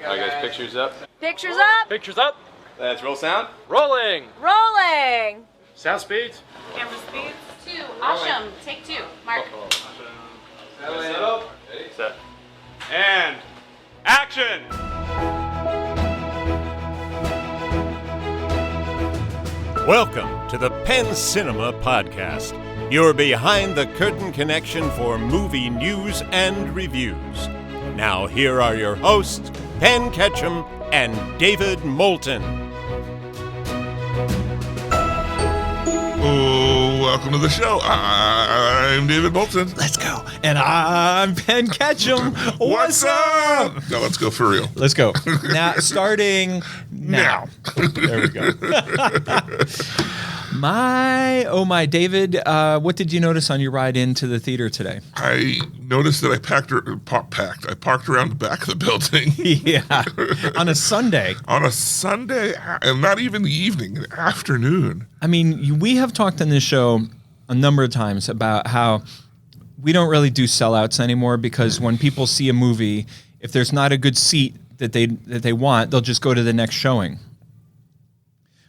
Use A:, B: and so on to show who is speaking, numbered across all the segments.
A: All right, guys, pictures up.
B: Pictures up.
C: Pictures up.
A: Let's roll sound.
C: Rolling.
B: Rolling.
C: Sound speeds.
D: Camera speeds. 2. Awesome. Take 2. Mark.
C: Set. And action.
E: Welcome to the Penn Cinema Podcast, your behind-the-curtain connection for movie news and reviews. Now here are your hosts, Penn Ketchum and David Moulton.
F: Oh, welcome to the show. I'm David Moulton.
G: Let's go. And I'm Penn Ketchum. What's up?
F: No, let's go for real.
G: Let's go. Now, starting now. There we go. My, David, what did you notice on your ride into the theater today?
F: I noticed that I parked around the back of the building.
G: Yeah, on a Sunday.
F: On a Sunday, and not even the evening, the afternoon.
G: I mean, we have talked on this show a number of times about how we don't really do sellouts anymore because when people see a movie, if there's not a good seat that they want, they'll just go to the next showing.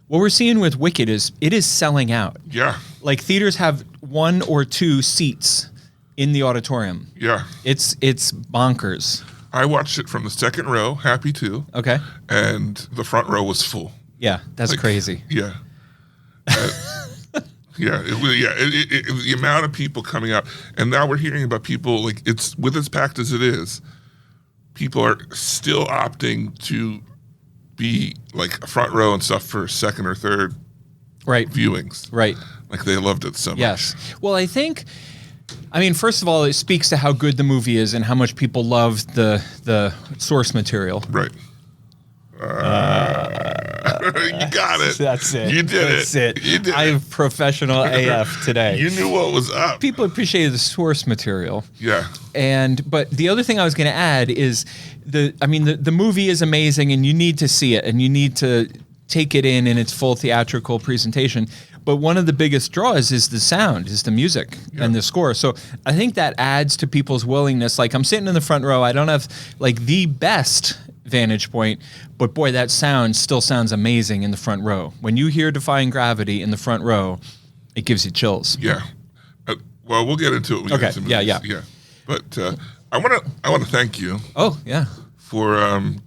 G: What we're seeing with Wicked is it is selling out.
F: Yeah.
G: Like theaters have 1 or 2 seats in the auditorium.
F: Yeah.
G: It's bonkers.
F: I watched it from the second row, happy to.
G: Okay.
F: And the front row was full.
G: Yeah, that's crazy.
F: Yeah. The amount of people coming out. And now we're hearing about people, like, it's with as packed as it is, people are still opting to be like front row and stuff for second or third viewings.
G: Right.
F: Like they loved it so much.
G: Yes. Well, I mean, first of all, it speaks to how good the movie is and how much people love the source material.
F: Right. You got it.
G: That's it.
F: You did
G: That's it.
F: You did
G: I'm
F: it.
G: Professional AF today.
F: You knew what was up.
G: People appreciated the source material.
F: Yeah.
G: But the other thing I was going to add is the movie is amazing and you need to see it and you need to take it in its full theatrical presentation. But one of the biggest draws is the sound, is the music and the score. So I think that adds to people's willingness. Like I'm sitting in the front row. I don't have like the best vantage point, but boy, that sound still sounds amazing in the front row. When you hear Defying Gravity in the front row, it gives you chills.
F: Yeah. Well, we'll get into it. When we get into movies. Yeah. But I want to thank you.
G: Oh yeah.
F: For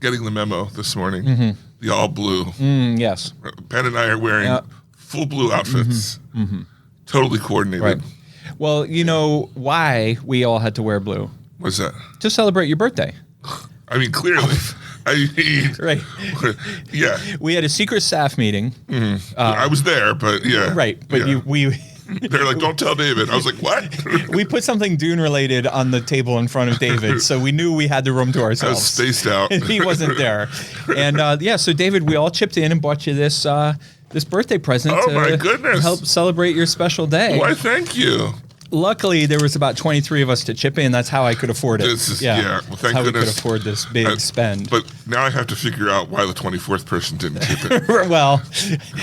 F: getting the memo this morning. Mm-hmm. The all blue.
G: Yes.
F: Penn and I are wearing full blue outfits. Mm-hmm. Totally coordinated.
G: Right. Well, you know why we all had to wear blue?
F: What's that?
G: To celebrate your birthday.
F: I mean, clearly.
G: Right.
F: Yeah.
G: We had a secret staff meeting.
F: Mm-hmm. I was there, but yeah.
G: Right. But
F: they're like, don't tell David. I was like, what?
G: We put something Dune related on the table in front of David, so we knew we had the room to ourselves.
F: I was spaced out.
G: He wasn't there. And so David, we all chipped in and bought you this birthday present
F: my goodness.
G: Help celebrate your special day.
F: Why, thank you.
G: Luckily, there was about 23 of us to chip in. That's how I could afford it.
F: Well, thank
G: how
F: goodness.
G: We could afford this big spend.
F: But now I have to figure out why the 24th person didn't chip in.
G: Well,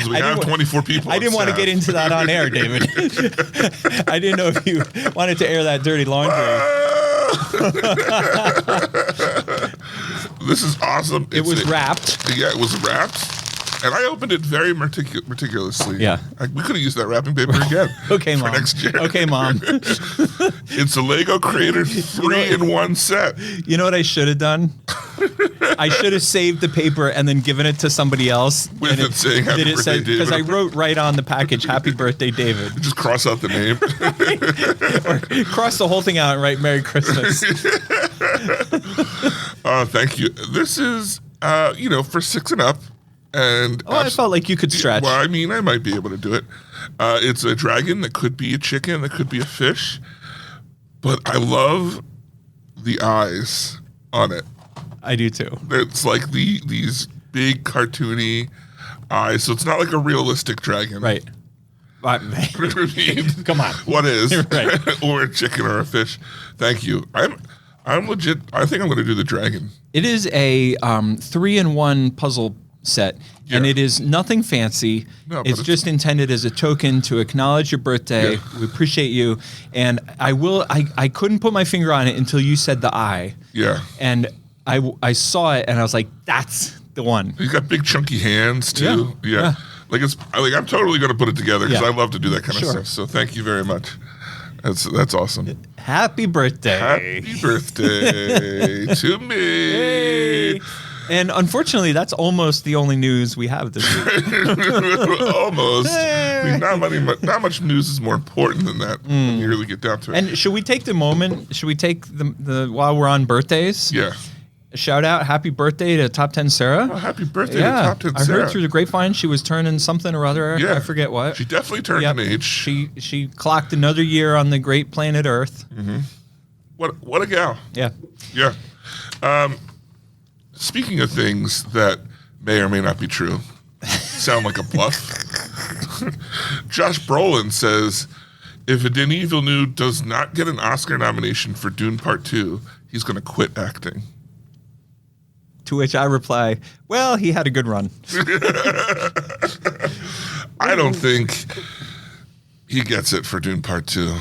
F: we have 24 people.
G: I didn't want to get into that on air, David. I didn't know if you wanted to air that dirty laundry.
F: This is awesome.
G: It was wrapped.
F: Yeah, it was wrapped. And I opened it very meticulously.
G: Yeah.
F: We could have used that wrapping paper again.
G: Okay,
F: for
G: Mom.
F: Next year.
G: Okay, Mom.
F: It's a Lego Creator 3-in-1 set.
G: You know what I should have done? I should have saved the paper and then given it to somebody else.
F: With it saying Happy Birthday, David.
G: Because I wrote right on the package, Happy Birthday, David.
F: Just cross out the name.
G: Or cross the whole thing out and write Merry Christmas.
F: Thank you. This is, for 6 and up. And
G: I felt like you could stretch.
F: Well, I mean, I might be able to do it. It's a dragon that could be a chicken, that could be a fish. But I love the eyes on it.
G: I do too.
F: It's like these big cartoony eyes. So it's not like a realistic dragon.
G: Right. Come on.
F: What is?
G: Right.
F: Or a chicken or a fish. Thank you. I'm legit. I think I'm going to do the dragon.
G: It is a 3-in-1 puzzle set, and it is nothing fancy. No, it's just intended as a token to acknowledge your birthday. Yeah. We appreciate you, and I couldn't put my finger on it until you said the eye.
F: Yeah.
G: And I saw it and I was like, that's the one.
F: He's got big chunky hands too. Yeah. Like I'm totally going to put it together because I love to do that kind of stuff. So thank you very much. That's awesome.
G: Happy birthday.
F: Happy birthday to me.
G: Hey. And unfortunately, that's almost the only news we have this week.
F: Almost. I mean, not much news is more important than that when you really get down to it.
G: And should we take the moment? Should we take the while we're on birthdays?
F: Yeah.
G: Shout out, happy birthday to Top 10 Sarah.
F: Oh, happy birthday to Top 10 Sarah.
G: I heard through the grapevine she was turning something or other.
F: Yeah.
G: I forget what.
F: She definitely turned an age.
G: She clocked another year on the great planet Earth.
F: Mm-hmm. What a gal.
G: Yeah.
F: Yeah. Speaking of things that may or may not be true, sound like a bluff. Josh Brolin says, if Denis Villeneuve does not get an Oscar nomination for Dune Part 2, he's going to quit acting.
G: To which I reply, well, he had a good run.
F: I don't think he gets it for Dune Part 2.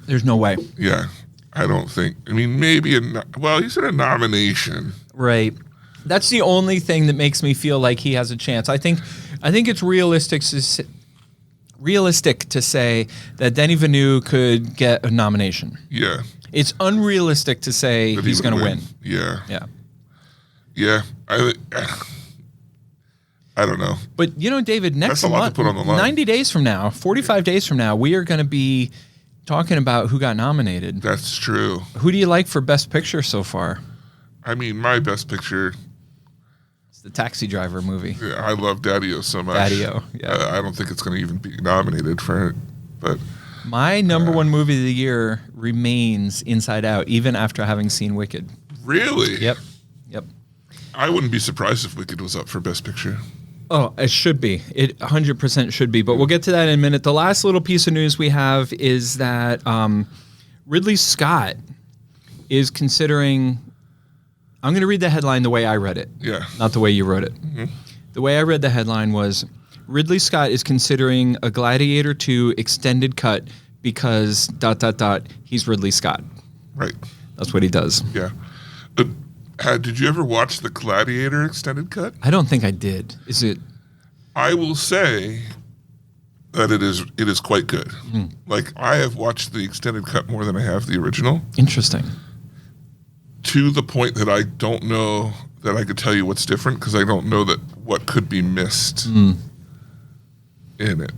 G: There's no way.
F: Yeah. I don't think. I mean, maybe he said a nomination.
G: Right. That's the only thing that makes me feel like he has a chance. I think it's realistic to say that Denis Villeneuve could get a nomination.
F: Yeah.
G: It's unrealistic to say
F: That
G: he's going to win.
F: Yeah.
G: Yeah.
F: Yeah. I don't know.
G: But, David, next
F: That's a lot
G: month,
F: to put on the line.
G: 90 days from now, 45 days from now, we are going to be talking about who got nominated.
F: That's true.
G: Who do you like for Best Picture so far?
F: I mean, my Best Picture.
G: It's the Taxi Driver movie.
F: Yeah, I love Daddy-O so much.
G: Daddy-O, yeah.
F: I don't think it's going to even be nominated for it. But
G: my number one movie of the year remains Inside Out, even after having seen Wicked.
F: Really?
G: Yep.
F: I wouldn't be surprised if Wicked was up for Best Picture.
G: Oh, it should be. It 100% should be. But we'll get to that in a minute. The last little piece of news we have is that Ridley Scott is considering. I'm going to read the headline the way I read it.
F: Yeah.
G: Not the way you wrote it. Mm-hmm. The way I read the headline was Ridley Scott is considering a Gladiator 2 extended cut because ... he's Ridley Scott.
F: Right.
G: That's what he does.
F: Yeah. Did you ever watch the Gladiator extended cut?
G: I don't think I did. Is it?
F: I will say that it is quite good. Mm. Like, I have watched the extended cut more than I have the original.
G: Interesting.
F: To the point that I don't know that I could tell you what's different because I don't know that what could be missed in it.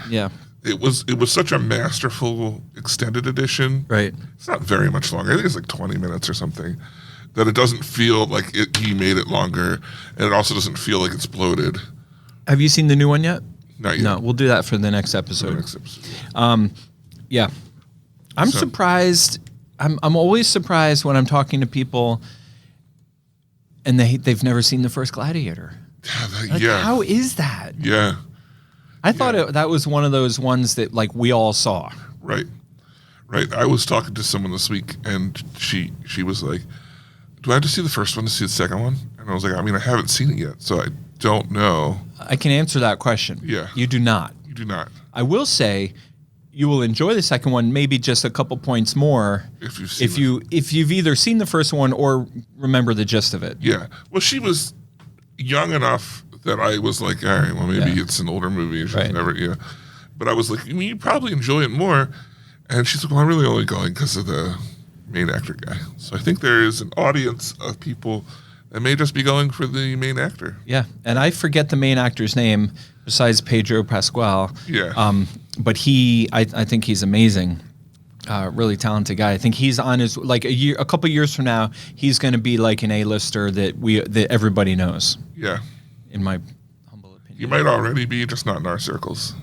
G: Yeah.
F: It was such a masterful extended edition.
G: Right.
F: It's not very much longer. I think it's like 20 minutes or something. That it doesn't feel like he made it longer, and it also doesn't feel like it's bloated.
G: Have you seen the new one yet?
F: Not yet.
G: No, we'll do that for the next episode. Yeah. I'm surprised. I'm always surprised when I'm talking to people and they've never seen the first Gladiator.
F: Yeah.
G: How is that?
F: Yeah.
G: I thought that was one of those ones that like we all saw.
F: Right. I was talking to someone this week, and she was like, do I have to see the first one to see the second one? And I was like, I mean, I haven't seen it yet, so I don't know.
G: I can answer that question.
F: Yeah.
G: You do not.
F: You do not.
G: I will say you will enjoy the second one, maybe just a couple points more if you've either seen the first one or remember the gist of it.
F: Yeah. Well, she was young enough that I was like, all right, well, maybe it's an older movie. She's never, But I was like, I mean, you probably enjoy it more. And she's like, well, I'm really only going because of the main actor guy. So I think there is an audience of people that may just be going for the main actor.
G: Yeah, and I forget the main actor's name besides Pedro Pascal.
F: Yeah.
G: But I think he's amazing. Really talented guy. I think he's on his a couple years from now, he's going to be like an A-lister that everybody knows.
F: Yeah.
G: In my humble opinion.
F: He might already be, just not in our circles.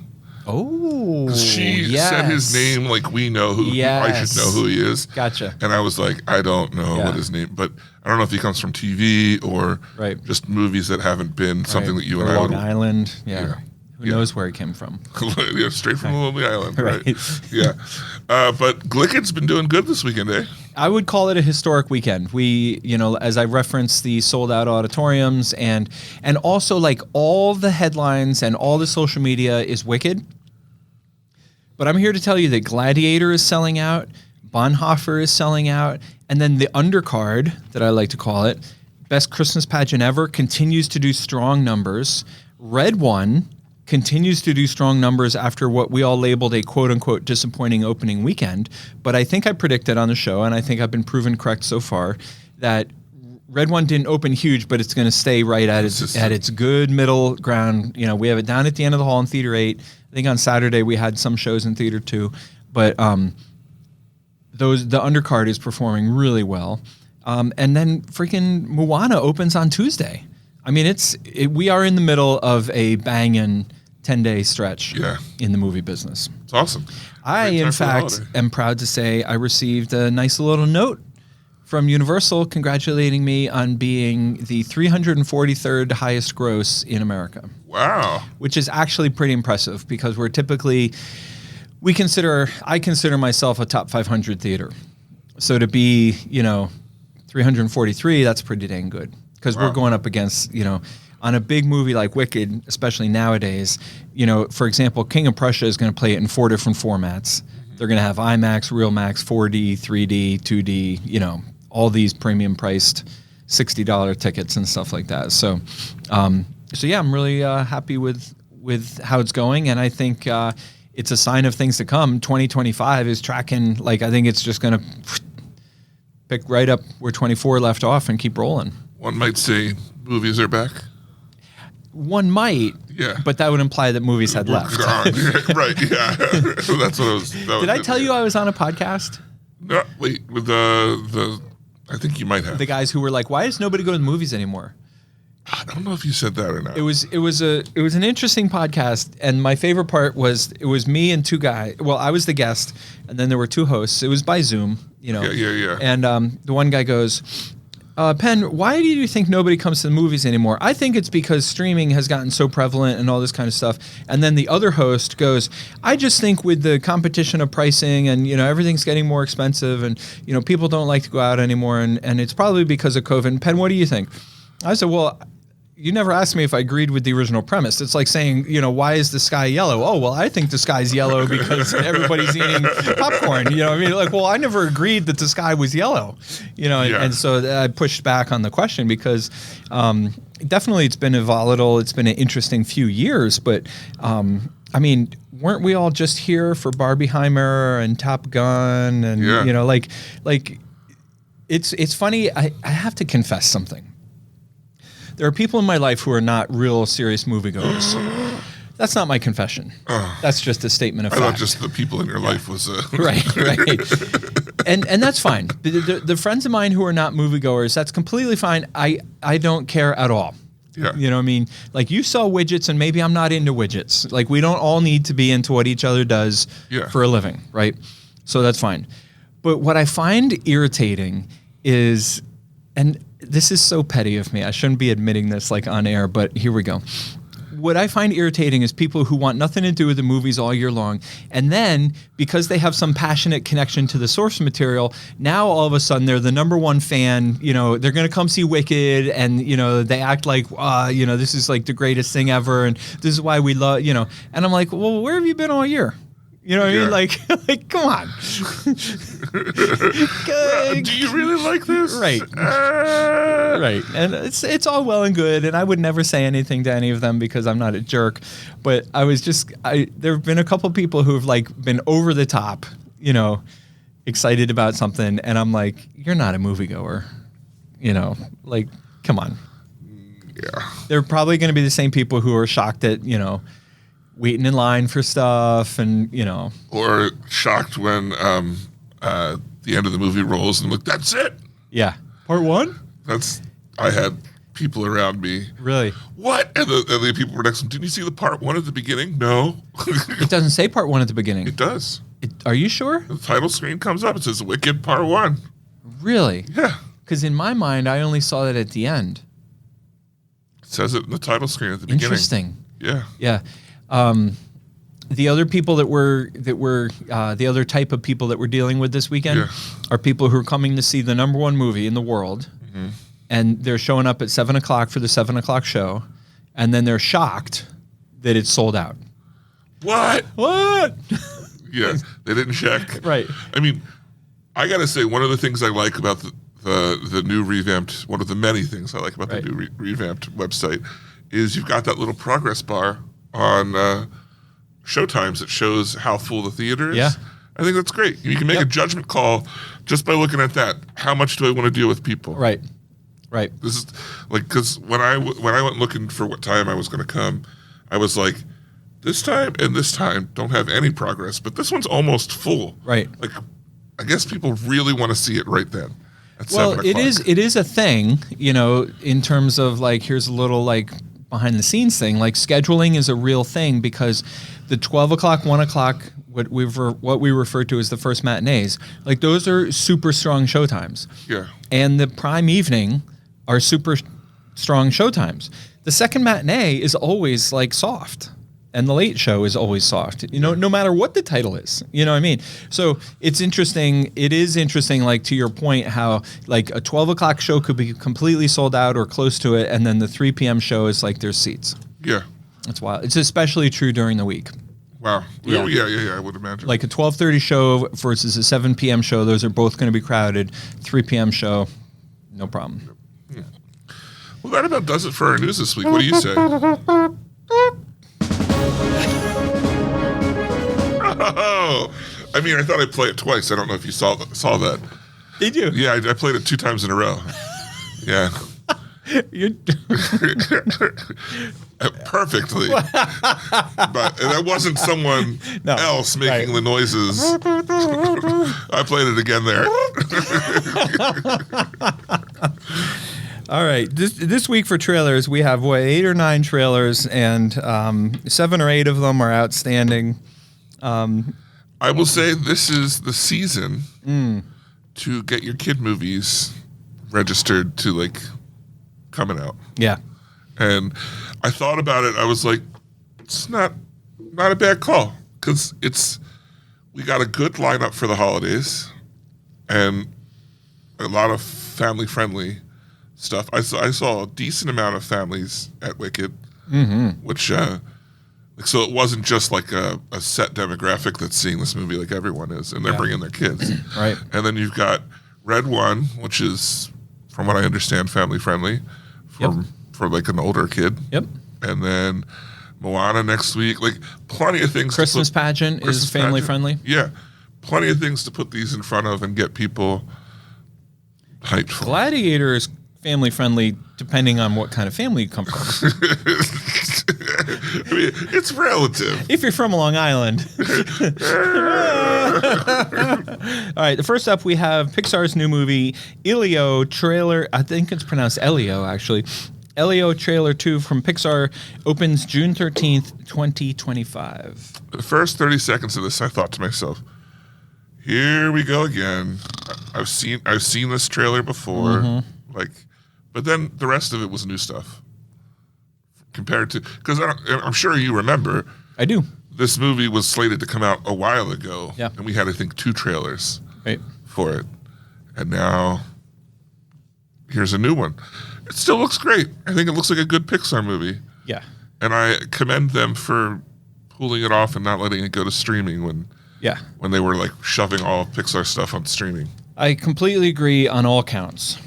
G: Oh,
F: she said his name like we know who. I should know who he is.
G: Gotcha.
F: And I was like, I don't know what his name, but I don't know if he comes from TV or just movies that haven't been something that you and I
G: Long
F: would.
G: Island, Who knows where he came from?
F: Straight from Lonely Island, right? Yeah. But Glicken's been doing good this weekend, eh?
G: I would call it a historic weekend. We, as I referenced the sold out auditoriums and also like all the headlines and all the social media is Wicked. But I'm here to tell you that Gladiator is selling out, Bonhoeffer is selling out, And then the undercard, that I like to call it, Best Christmas Pageant Ever, continues to do strong numbers. Red One continues to do strong numbers after what we all labeled a quote-unquote disappointing opening weekend. But I think I predicted on the show, and I think I've been proven correct so far, that Red One didn't open huge, but it's going to stay right at its good middle ground. You know, we have it down at the end of the hall in Theater 8. I think on Saturday we had some shows in Theater 2. But the undercard is performing really well. And then freaking Moana opens on Tuesday. I mean, we are in the middle of a banging 10-day stretch in the movie business.
F: It's awesome.
G: I, in fact, am proud to say I received a nice little note from Universal congratulating me on being the 343rd highest gross in America.
F: Wow.
G: Which is actually pretty impressive because I consider myself a top 500 theater. So to be, 343, that's pretty dang good. Because we're going up against, on a big movie like Wicked, especially nowadays, for example, King of Prussia is going to play it in 4 different formats. They're going to have IMAX, Real Max, 4D, 3D, 2D, all these premium priced $60 tickets and stuff like that. So yeah, I'm really happy with how it's going. And I think it's a sign of things to come. 2025 is tracking, I think it's just going to pick right up where 24 left off and keep rolling.
F: One might say movies are back.
G: One might, but that would imply that movies had left.
F: Right, yeah. That's what I was...
G: Did I tell you I was on a podcast?
F: No, wait, with I think you might have.
G: The guys who were like, why does nobody go to the movies anymore?
F: I don't know if you said that or not.
G: It was an interesting podcast, and my favorite part was it was me and two guys. Well, I was the guest, and then there were two hosts. It was by Zoom,
F: Yeah.
G: And the one guy goes, Penn, why do you think nobody comes to the movies anymore? I think it's because streaming has gotten so prevalent and all this kind of stuff. And then the other host goes, I just think with the competition of pricing and, everything's getting more expensive and, people don't like to go out anymore. And it's probably because of COVID. And Penn, what do you think? I said, well, you never asked me if I agreed with the original premise. It's like saying, why is the sky yellow? Oh, well, I think the sky's yellow because everybody's eating popcorn. I never agreed that the sky was yellow. And so I pushed back on the question because definitely it's been it's been an interesting few years. But, weren't we all just here for Barbieheimer and Top Gun? And, it's funny. I have to confess something. There are people in my life who are not real serious moviegoers. That's not my confession. That's just a statement of fact.
F: I thought just the people in your life was...
G: Right. And that's fine. The friends of mine who are not moviegoers, that's completely fine. I don't care at all.
F: Yeah.
G: You know what I mean? You sell widgets and maybe I'm not into widgets. We don't all need to be into what each other does for a living, right? So that's fine. But what I find irritating is... and this is so petty of me. I shouldn't be admitting this on air, but here we go. What I find irritating is people who want nothing to do with the movies all year long. And then because they have some passionate connection to the source material, now all of a sudden they're the number one fan. They're going to come see Wicked and, they act like, this is the greatest thing ever. And this is why we love, and I'm like, well, where have you been all year? You know what I mean? Come on.
F: Do you really like this?
G: Right. Right. And it's all well and good, and I would never say anything to any of them because I'm not a jerk. But I was there have been a couple people who have been over the top, excited about something, and I'm like, you're not a moviegoer. Come on.
F: Yeah. They're
G: probably going to be the same people who are shocked at, waiting in line for stuff and,
F: or shocked when the end of the movie rolls and I'm like, that's it.
G: Yeah. Part one?
F: I had people around me.
G: Really?
F: What? And the people were next to me, didn't you see the part one at the beginning? No.
G: It doesn't say part one at the beginning.
F: It does.
G: Are you sure?
F: The title screen comes up. It says Wicked Part 1.
G: Really?
F: Yeah.
G: Because in my mind, I only saw that at the end.
F: It says it in the title screen at the beginning.
G: Interesting.
F: Yeah.
G: Yeah. The other people that were the other type of people that we're dealing with this weekend are people who are coming to see the number one movie in the world, and they're showing up at 7:00 for the 7:00 show, and then they're shocked that it's sold out.
F: What?
G: What?
F: Yeah, they didn't check.
G: Right.
F: I mean, I gotta say, one of the things I like about the new revamped, one of the many things I like about the new revamped website is you've got that little progress bar on showtimes that shows how full the theater is.
G: Yeah.
F: I think that's great. You can make a judgment call just by looking at that. How much do I want to deal with people?
G: Right.
F: This is like, because when I went looking for what time I was going to come, I was like, this time and this time don't have any progress, but this one's almost full.
G: Right.
F: Like, I guess people really want to see it right then. At
G: Well,
F: 7 o'clock.
G: it is a thing, in terms of like, here's a little like behind the scenes thing. Like scheduling is a real thing because the 12 o'clock, 1 o'clock, what we refer to as the first matinees, like those are super strong showtimes.
F: Yeah.
G: And the prime evening are super strong showtimes. The second matinee is always like soft. And the late show is always soft, no matter what the title is, you know what I mean? So it's interesting. It is interesting, like to your point, how like a 12 o'clock show could be completely sold out or close to it. And then the 3 p.m. show is like there's seats.
F: Yeah.
G: That's wild. It's especially true during the week.
F: Wow.
G: Yeah.
F: Yeah, I would imagine.
G: Like a 12:30 show versus a 7 p.m. show, those are both going to be crowded. 3 p.m. show, no problem.
F: Well, that about does it for our news this week. What do you say? Oh, I mean, I thought I'd play it twice. I don't know if you saw that.
G: Did you?
F: Yeah, I played it 2 times in a row. Yeah. Perfectly. But that wasn't someone else making the noises. I played it again there.
G: All right. This week for trailers, we have 8 or 9 trailers, and 7 or 8 of them are outstanding.
F: I will say this is the season to get your kid movies registered to like coming out.
G: Yeah.
F: And I thought about it. I was like, it's not a bad call because we got a good lineup for the holidays and a lot of family friendly stuff. I saw a decent amount of families at Wicked, which so it wasn't just like a set demographic that's seeing this movie like everyone is, and they're bringing their kids.
G: Right.
F: And then you've got Red One, which is, from what I understand, family friendly for like an older kid.
G: Yep.
F: And then Moana next week. Like plenty of things.
G: Christmas pageant is family friendly.
F: Yeah. Plenty of things to put these in front of and get people hyped for.
G: Gladiator is family friendly depending on what kind of family you come from.
F: I mean, it's relative.
G: If you're from Long Island. All right, the first up we have Pixar's new movie, Elio trailer. I think it's pronounced Elio, actually. Elio trailer 2 from Pixar opens June 13th, 2025.
F: The first 30 seconds of this, I thought to myself, here we go again. I've seen this trailer before. Like, but then the rest of it was new stuff. Compared to, because I'm sure you remember.
G: I do.
F: This movie was slated to come out a while ago.
G: Yeah.
F: And we had, I think, 2 trailers for it. And now, here's a new one. It still looks great. I think it looks like a good Pixar movie.
G: Yeah.
F: And I commend them for pulling it off and not letting it go to streaming when they were like shoving all of Pixar stuff on streaming.
G: I completely agree on all counts.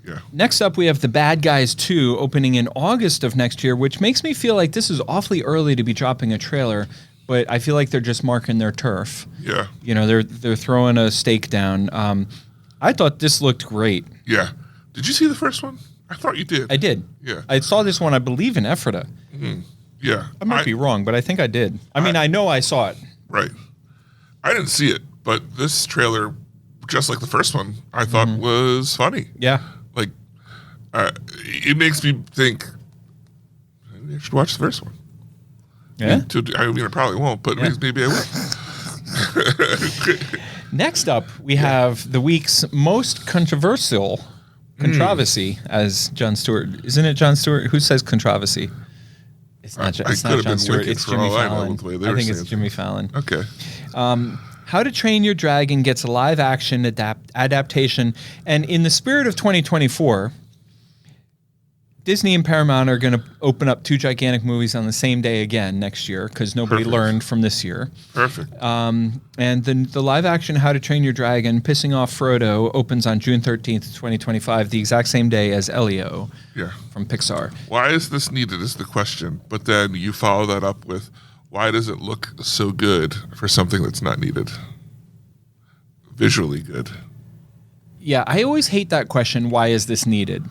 F: Yeah.
G: Next up, we have The Bad Guys 2 opening in August of next year, which makes me feel like this is awfully early to be dropping a trailer, but I feel like they're just marking their turf.
F: Yeah.
G: They're throwing a stake down. I thought this looked great.
F: Yeah. Did you see the first one? I thought you did.
G: I did.
F: Yeah.
G: I saw this one, I believe, in Ephrata.
F: Yeah.
G: I might be wrong, but I think I did. I know I saw it.
F: Right. I didn't see it, but this trailer, just like the first one, I thought was funny.
G: Yeah.
F: Like, it makes me think, maybe I should watch the first one.
G: Yeah.
F: I mean, I probably won't, but maybe I will.
G: Next up, we have the week's most controversy, as Jon Stewart. Isn't it Jon Stewart? Who says controversy? It's not, it's not Jon Stewart. It's Jimmy Fallon. I think it's Jimmy Fallon.
F: Okay.
G: How to Train Your Dragon gets a live-action adaptation, and in the spirit of 2024, Disney and Paramount are going to open up 2 gigantic movies on the same day again next year because nobody learned from this year.
F: Perfect.
G: And then the live action How to Train Your Dragon, Pissing Off Frodo, opens on June 13th, 2025, the exact same day as Elio from Pixar.
F: Why is this needed is the question. But then you follow that up with, why does it look so good for something that's not needed? Visually good.
G: Yeah, I always hate that question, why is this needed?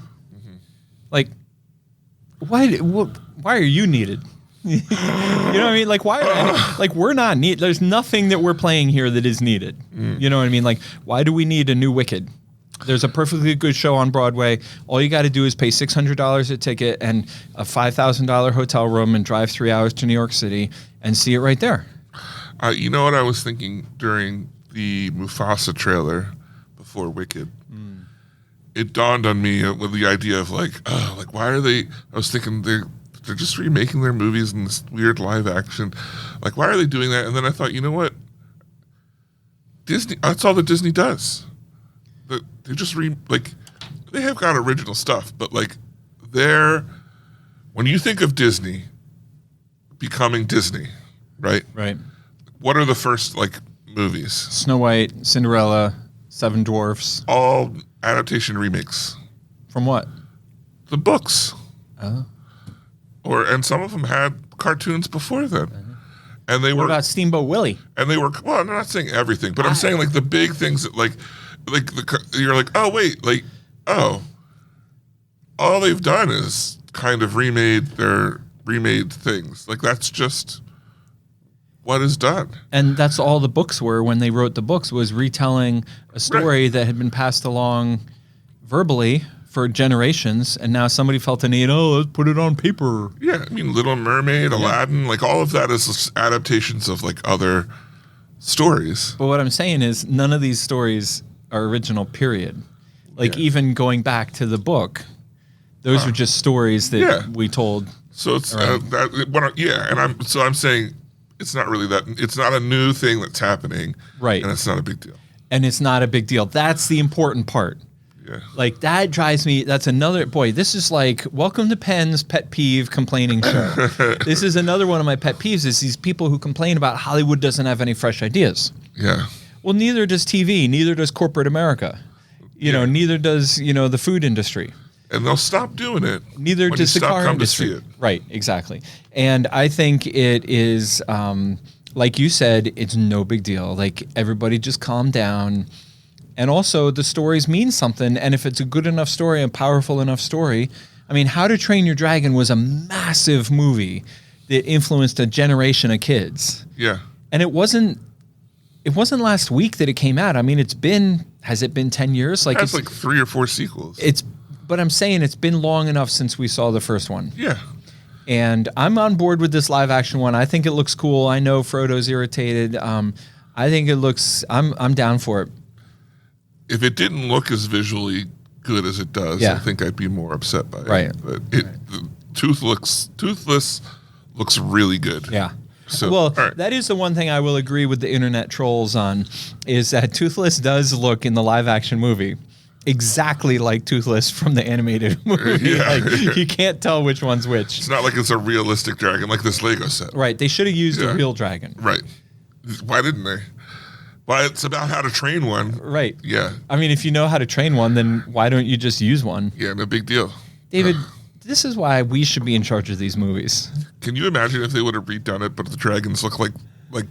G: Like, why are you needed? You know what I mean? Like, we're not needed. There's nothing that we're playing here that is needed. You know what I mean? Like, why do we need a new Wicked? There's a perfectly good show on Broadway. All you got to do is pay $600 a ticket and a $5,000 hotel room and drive 3 hours to New York City and see it right there.
F: You know what I was thinking during the Mufasa trailer before Wicked? It dawned on me with the idea of like why are they? I was thinking they're just remaking their movies in this weird live action. Like, why are they doing that? And then I thought, you know what? Disney. That's all that Disney does. They just they have got original stuff, but like when you think of Disney becoming Disney, right?
G: Right.
F: What are the first movies?
G: Snow White, Cinderella, Seven Dwarfs.
F: All adaptation remakes.
G: From what?
F: The books.
G: Oh.
F: And some of them had cartoons before then. And they
G: What
F: were
G: about Steamboat Willie?
F: and they were well, I'm not saying everything, but I'm saying the big things that you're like, oh wait, all they've done is kind of remade things. Like, that's just what is done.
G: And that's all the books were when they wrote the books, was retelling a story that had been passed along verbally for generations, and now somebody felt the need, let's put it on paper.
F: Yeah, I mean, Little Mermaid, Aladdin, all of that is adaptations of other stories.
G: But what I'm saying is none of these stories are original, period. Even going back to the book, those are just stories that we told.
F: So it's I'm saying it's not really that. It's not a new thing that's happening,
G: right?
F: And it's not a big deal.
G: And it's not a big deal. That's the important part.
F: Yeah.
G: That drives me. That's another this is welcome to Penn's pet peeve complaining show. This is another one of my pet peeves, is these people who complain about Hollywood doesn't have any fresh ideas.
F: Yeah.
G: Well, neither does TV, neither does corporate America. Neither does, the food industry.
F: And they'll stop doing it.
G: Neither
F: when
G: does
F: you
G: the
F: stop
G: car
F: coming to
G: industry.
F: see it.
G: Right, exactly. And I think it is, like you said, it's no big deal. Everybody just calm down. And also, the stories mean something. And if it's a good enough story, a powerful enough story, I mean, How to Train Your Dragon was a massive movie that influenced a generation of kids.
F: Yeah.
G: And it wasn't last week that it came out. I mean, has it been 10 years?
F: It has 3 or 4 sequels.
G: But I'm saying it's been long enough since we saw the first one.
F: Yeah.
G: And I'm on board with this live action one. I think it looks cool. I know Frodo's irritated. I think it looks, I'm down for it.
F: If it didn't look as visually good as it does, I think I'd be more upset by it.
G: Right.
F: But Toothless looks really good.
G: Yeah.
F: So,
G: that is the one thing I will agree with the internet trolls on, is that Toothless does look in the live action movie exactly like Toothless from the animated movie.
F: Yeah.
G: You can't tell which one's which.
F: It's not like it's a realistic dragon like this Lego set.
G: Right. They should have used a real dragon.
F: Right. Why didn't they? Well, it's about how to train one.
G: Right.
F: Yeah.
G: I mean, if you know how to train one, then why don't you just use one?
F: Yeah, no big deal.
G: David, this is why we should be in charge of these movies.
F: Can you imagine if they would have redone it, but the dragons look like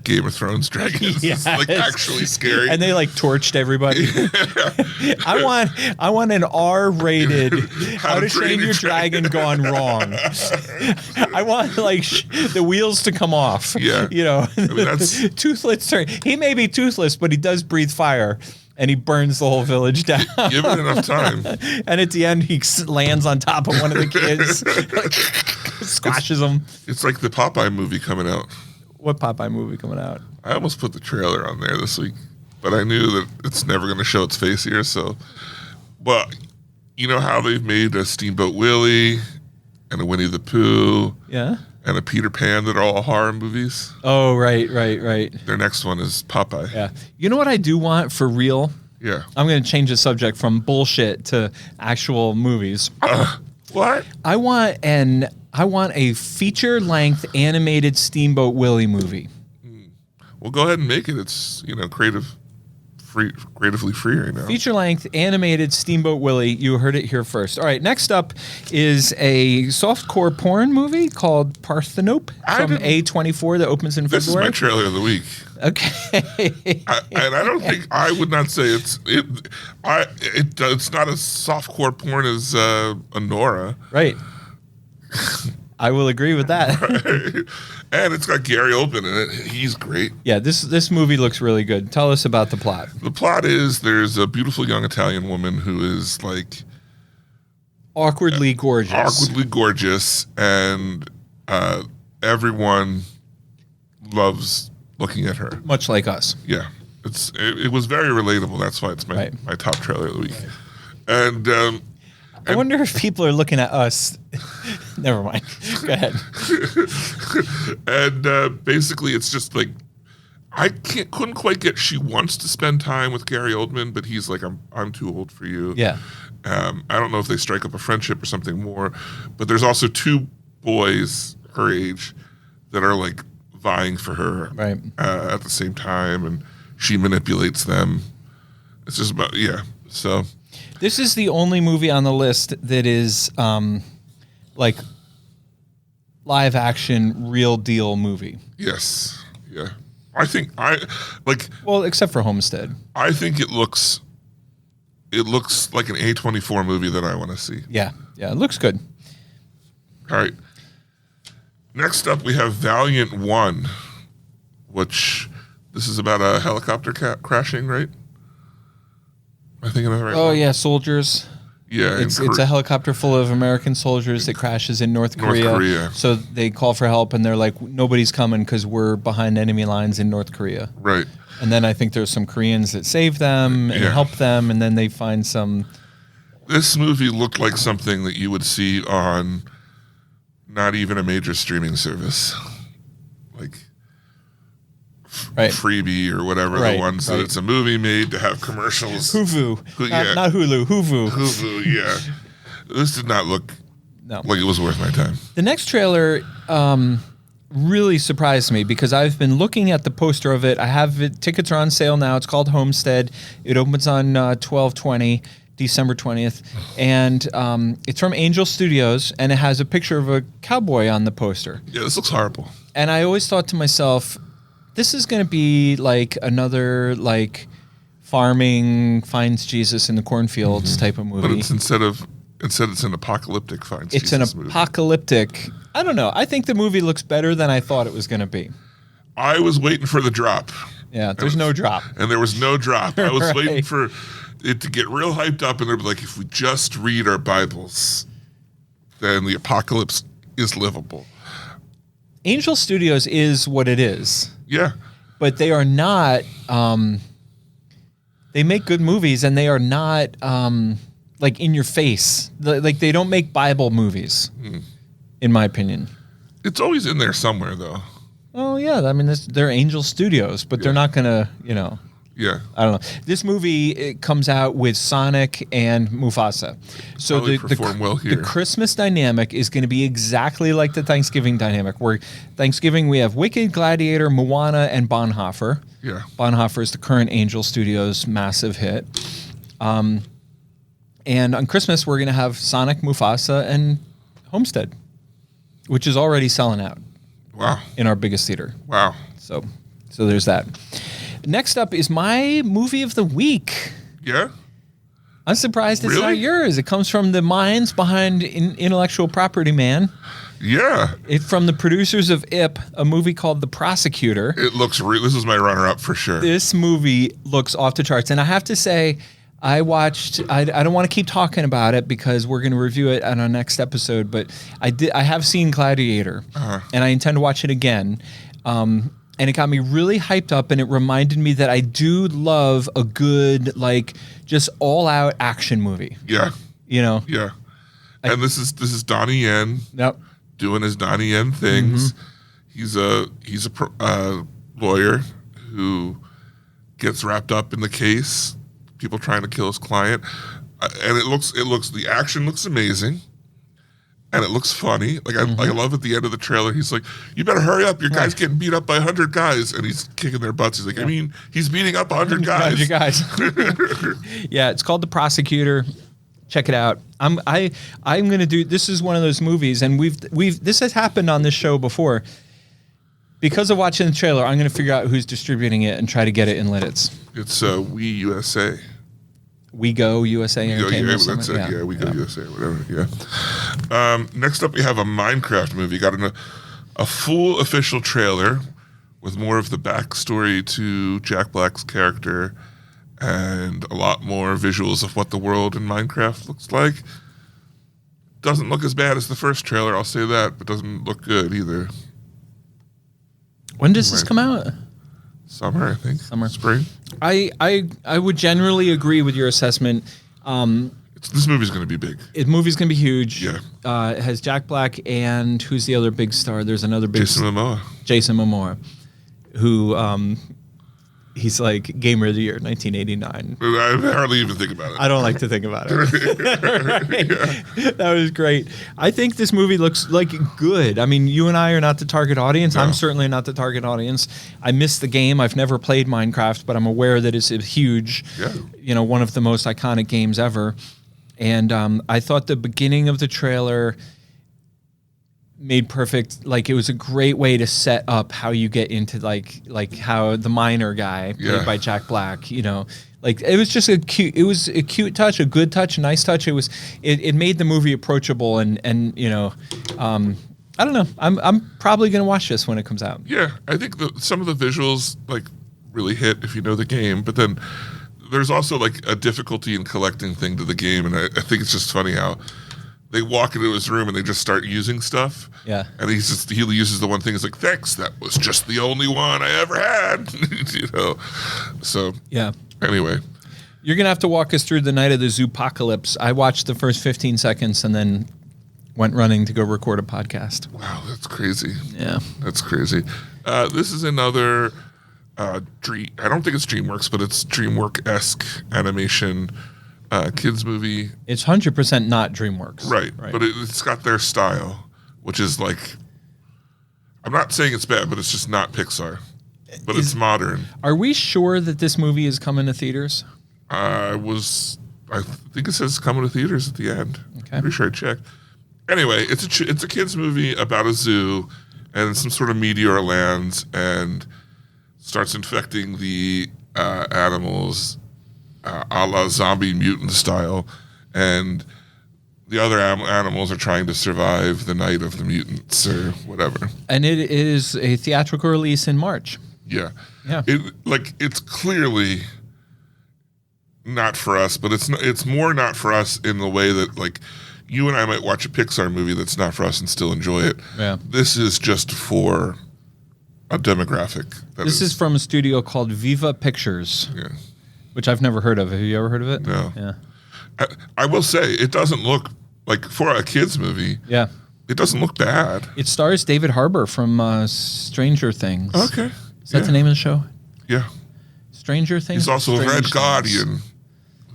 F: Game of Thrones dragons?
G: Yes.
F: It's actually scary.
G: And they torched everybody. I want an R-rated How to Train Your Dragon gone wrong. I want the wheels to come off.
F: Yeah.
G: I mean, that's Toothless turn. He may be toothless, but he does breathe fire. And he burns the whole village down.
F: Give it enough time.
G: And at the end, he lands on top of one of the kids, squashes them.
F: It's like the Popeye movie coming out.
G: What Popeye movie coming out?
F: I almost put the trailer on there this week, but I knew that it's never going to show its face here. So, but you know how they've made a Steamboat Willie and a Winnie the Pooh, and a Peter Pan that are all horror movies.
G: Oh, right.
F: Their next one is Popeye.
G: Yeah. You know what I do want for real?
F: Yeah.
G: I'm going to change the subject from bullshit to actual movies.
F: What?
G: I want a feature-length animated Steamboat Willie movie.
F: Well, go ahead and make it. It's creatively free right now.
G: Feature-length animated Steamboat Willie. You heard it here first. All right, next up is a softcore porn movie called Parthenope from A24 that opens in
F: This
G: February.
F: is my trailer of the week.
G: Okay.
F: And I don't think I would not say it's not as softcore porn as Honora.
G: Right. I will agree with that.
F: And it's got Gary Oldman in it. He's great.
G: Yeah, this movie looks really good. Tell us about the plot.
F: The plot is there's a beautiful young Italian woman who is like
G: Awkwardly gorgeous,
F: and everyone loves looking at her.
G: much like us.
F: Yeah, it was very relatable. That's why it's my top trailer of the week. And
G: I wonder if people are looking at us. Never mind. Go ahead.
F: and basically, it's just like couldn't quite get. She wants to spend time with Gary Oldman, but he's like, I'm too old for you.
G: Yeah.
F: I don't know if they strike up a friendship or something more, but there's also two boys her age that are like vying for her at the same time, and she manipulates them. It's just about So
G: This is the only movie on the list that is like live action, real deal movie.
F: yes, yeah. I think
G: Well, except for Homestead.
F: I think it looks like an A24 movie that I want to see.
G: Yeah, it looks good.
F: All right. Next up, we have Valiant 1, which this is about a helicopter crashing, right? Am I thinking of that right?
G: Oh yeah, soldiers.
F: Yeah,
G: It's a helicopter full of American soldiers that crashes in North Korea. So they call for help, and they're like, nobody's coming because we're behind enemy lines in North Korea.
F: Right.
G: And then I think there's some Koreans that save them and help them, and then they find some.
F: This movie looked like something that you would see on not even a major streaming service, like Freebie or whatever the ones that it's a movie made to have commercials.
G: Hulu, not Hulu.
F: Hulu, yeah. This did not look like it was worth my time.
G: The next trailer really surprised me because I've been looking at the poster of it. I have it. Tickets are on sale now. It's called Homestead. It opens on 12/20, December 20th, and it's from Angel Studios, and it has a picture of a cowboy on the poster.
F: Yeah, this looks horrible.
G: And I always thought to myself, this is going to be like another like farming finds Jesus in the cornfields type of movie.
F: But it's instead it's an apocalyptic finds
G: It's
F: Jesus
G: an
F: movie.
G: apocalyptic. I don't know. I think the movie looks better than I thought it was going to be.
F: I was waiting for the drop.
G: Yeah, there's no drop.
F: And there was no drop. I was
G: Right.
F: waiting for it to get real hyped up, and they'd be like, if we just read our Bibles, then the apocalypse is livable.
G: Angel Studios is what it is.
F: Yeah.
G: But they are not. They make good movies, and they are not like in your face. Like they don't make Bible movies, in my opinion.
F: It's always in there somewhere, though.
G: Oh yeah, I mean they're Angel Studios, but they're not gonna,
F: Yeah.
G: I don't know. This movie it comes out with Sonic and Mufasa, so
F: Probably perform well here.
G: the Christmas dynamic is going to be exactly like the Thanksgiving dynamic. Where Thanksgiving we have Wicked, Gladiator, Moana, and Bonhoeffer.
F: Yeah.
G: Bonhoeffer is the current Angel Studios massive hit. And on Christmas we're going to have Sonic, Mufasa, and Homestead, which is already selling out.
F: Wow.
G: In our biggest theater.
F: Wow.
G: So there's that. Next up is my movie of the week.
F: Yeah?
G: I'm surprised it's
F: Really?
G: not yours. It comes from the minds behind Intellectual Property Man.
F: Yeah.
G: It's from the producers of IP, a movie called The Prosecutor.
F: It looks this is my runner-up for sure.
G: This movie looks off the charts. And I have to say, I watched, I don't want to keep talking about it because we're going to review it on our next episode, but I have seen Gladiator, and I intend to watch it again. And it got me really hyped up, and it reminded me that I do love a good, like, just all-out action movie.
F: Yeah.
G: Yeah.
F: And this is Donnie Yen
G: Yep.
F: doing his Donnie Yen things. He's a lawyer who gets wrapped up in the case, people trying to kill his client. And the action looks amazing. and it looks funny. Like I love at the end of the trailer, he's like, "You better hurry up! Your guy's getting beat up by 100 guys," and he's kicking their butts. He's like, "I mean, he's beating up 100 guys."
G: 100 guys. Yeah, it's called The Prosecutor. Check it out. I'm gonna do. This is one of those movies, and this has happened on this show before. Because of watching the trailer, I'm gonna figure out who's distributing it and try to get it in Lidditz.
F: It's We USA.
G: We Go USA Entertainment.
F: That's it. Yeah, We Go USA, whatever. Yeah. Next up, we have a Minecraft movie. Got a full official trailer with more of the backstory to Jack Black's character and a lot more visuals of what the world in Minecraft looks like. Doesn't look as bad as the first trailer, I'll say that, but doesn't look good either.
G: When does this come out?
F: Summer, I think. Spring.
G: I would generally agree with your assessment.
F: This movie's going to be big.
G: The movie's going to be huge.
F: Yeah.
G: It has Jack Black and who's the other big star? There's another big
F: Jason Momoa.
G: Jason Momoa, who he's like Gamer of the Year 1989.
F: I hardly even think about it.
G: I don't like to think about it. Right? That was great. I think this movie looks like good. I mean, you and I are not the target audience. No. I'm certainly not the target audience. I miss the game. I've never played Minecraft, but I'm aware that it's huge.
F: Yeah.
G: One of the most iconic games ever. And I thought the beginning of the trailer made perfect. Like, it was a great way to set up how you get into like how the miner guy played by Jack Black, like it was just a cute touch, a good touch, a nice touch. It made the movie approachable and I don't know. I'm probably going to watch this when it comes out.
F: Yeah. I think some of the visuals like really hit if you know the game, but then there's also like a difficulty in collecting thing to the game. And I think it's just funny how they walk into his room and they just start using stuff.
G: Yeah.
F: And he uses the one thing. He's like, "Thanks, that was just the only one I ever had." So
G: yeah.
F: Anyway.
G: You're going to have to walk us through the night of the Zoopocalypse. I watched the first 15 seconds and then went running to go record a podcast.
F: Wow, that's crazy.
G: Yeah.
F: That's crazy. This is another Dream. I don't think it's DreamWorks, but it's DreamWorks-esque animation kids movie.
G: It's 100% not DreamWorks.
F: Right. But it's got their style, which is like, I'm not saying it's bad, but it's just not Pixar. But it's modern.
G: Are we sure that this movie is coming to theaters?
F: I think it says coming to theaters at the end.
G: Okay.
F: Pretty sure I checked. Anyway, it's a kids movie about a zoo, and some sort of meteor lands and starts infecting the animals a la zombie mutant style, and the other animals are trying to survive the night of the mutants or whatever.
G: And it is a theatrical release in March.
F: Yeah.
G: Yeah.
F: It's clearly not for us, but it's more not for us in the way that like you and I might watch a Pixar movie that's not for us and still enjoy it.
G: Yeah.
F: This is just for a demographic.
G: This is from a studio called Viva Pictures.
F: Yeah.
G: Which I've never heard of. Have you ever heard of it?
F: No.
G: Yeah.
F: I will say it doesn't look like for a kids movie.
G: Yeah.
F: It doesn't look bad.
G: It stars David Harbour from Stranger Things.
F: Okay.
G: Is that the name of the show?
F: Yeah.
G: Stranger Things?
F: He's also
G: Strange
F: Red
G: Things.
F: Guardian,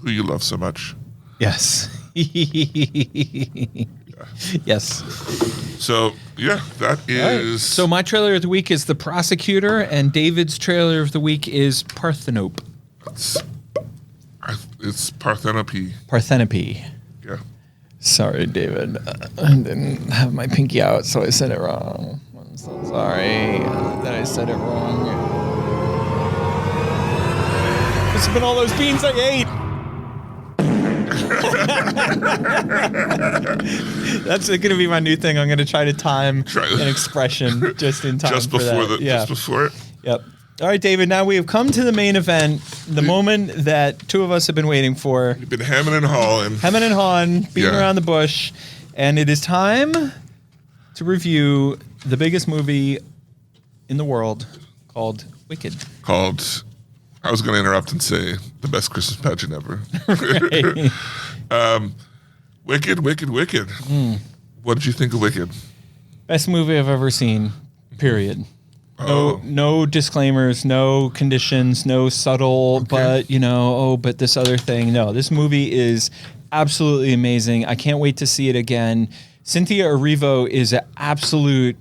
F: who you love so much.
G: Yes. Yes.
F: So, yeah, that is...
G: Right. So my trailer of the week is The Prosecutor, and David's trailer of the week is Parthenope.
F: It's Parthenope.
G: Parthenope.
F: Yeah.
G: Sorry, David. I didn't have my pinky out, so I said it wrong. I'm so sorry that I said it wrong. This has been all those beans I ate. That's going to be my new thing. I'm going to try to time an expression just in time
F: just before
G: that.
F: Just before it.
G: Yep. All right, David. Now we have come to the main event, the moment that two of us have been waiting for.
F: You've been hemming and hawing.
G: Hemming and hawing, beating around the bush, and it is time to review the biggest movie in the world called Wicked.
F: I was going to interrupt and say the best Christmas pageant ever. Wicked. What did you think of Wicked?
G: Best movie I've ever seen, period. No disclaimers, no conditions, no subtle, but but this other thing. No, this movie is absolutely amazing. I can't wait to see it again. Cynthia Erivo is an absolute,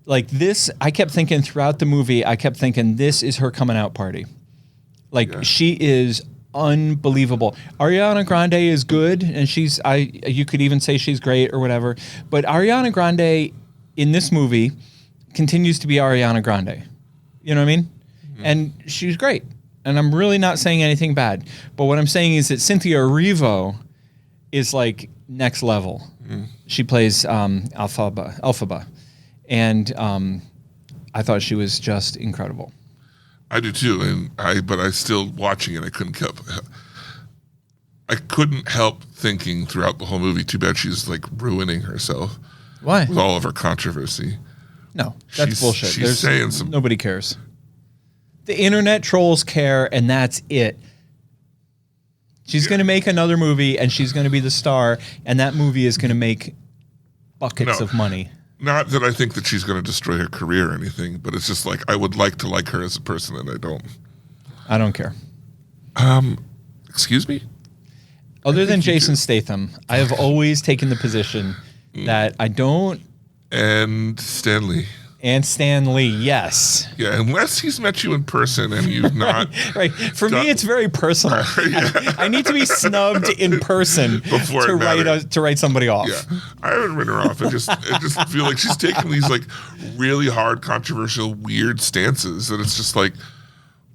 G: like this, I kept thinking throughout the movie, this is her coming out party. Like she is unbelievable. Ariana Grande is good, and you could even say she's great or whatever, but Ariana Grande in this movie continues to be Ariana Grande. You know what I mean? Mm-hmm. And she's great. And I'm really not saying anything bad. But what I'm saying is that Cynthia Erivo is like next level. Mm. She plays Elphaba. And I thought she was just incredible.
F: I do too. But I still watching it. I couldn't help thinking throughout the whole movie, too bad she's like ruining herself.
G: Why?
F: With all of her controversy.
G: No, that's bullshit.
F: She's saying some.
G: Nobody cares. The internet trolls care, and that's it. She's going to make another movie, and she's going to be the star, and that movie is going to make buckets of money.
F: Not that I think that she's going to destroy her career or anything, but it's just like I would like to like her as a person, and I don't.
G: I don't care.
F: Excuse me?
G: Other than Jason Statham, I have always taken the position that I don't.
F: And Stan Lee.
G: And Stan Lee, yes.
F: Yeah, unless he's met you in person and you've not.
G: Right. For me, it's very personal. I need to be snubbed in person
F: before
G: to write somebody off.
F: Yeah, I haven't written her off. I just feel like she's taking these like really hard, controversial, weird stances, and it's just like,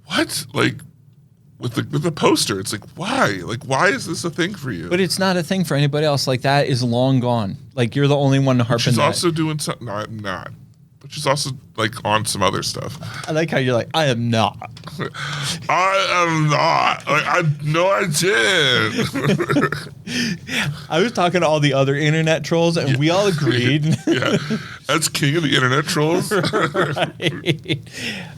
F: what? Like with the poster, it's like why? Like why is this a thing for you?
G: But it's not a thing for anybody else. Like that is long gone. Like you're the only one to harp on that.
F: She's also doing something. No, I'm not. But she's also like on some other stuff.
G: I like how you're like, I am not.
F: I am not. Like I did.
G: I was talking to all the other internet trolls, and we all agreed.
F: Yeah, that's king of the internet trolls.
G: Right.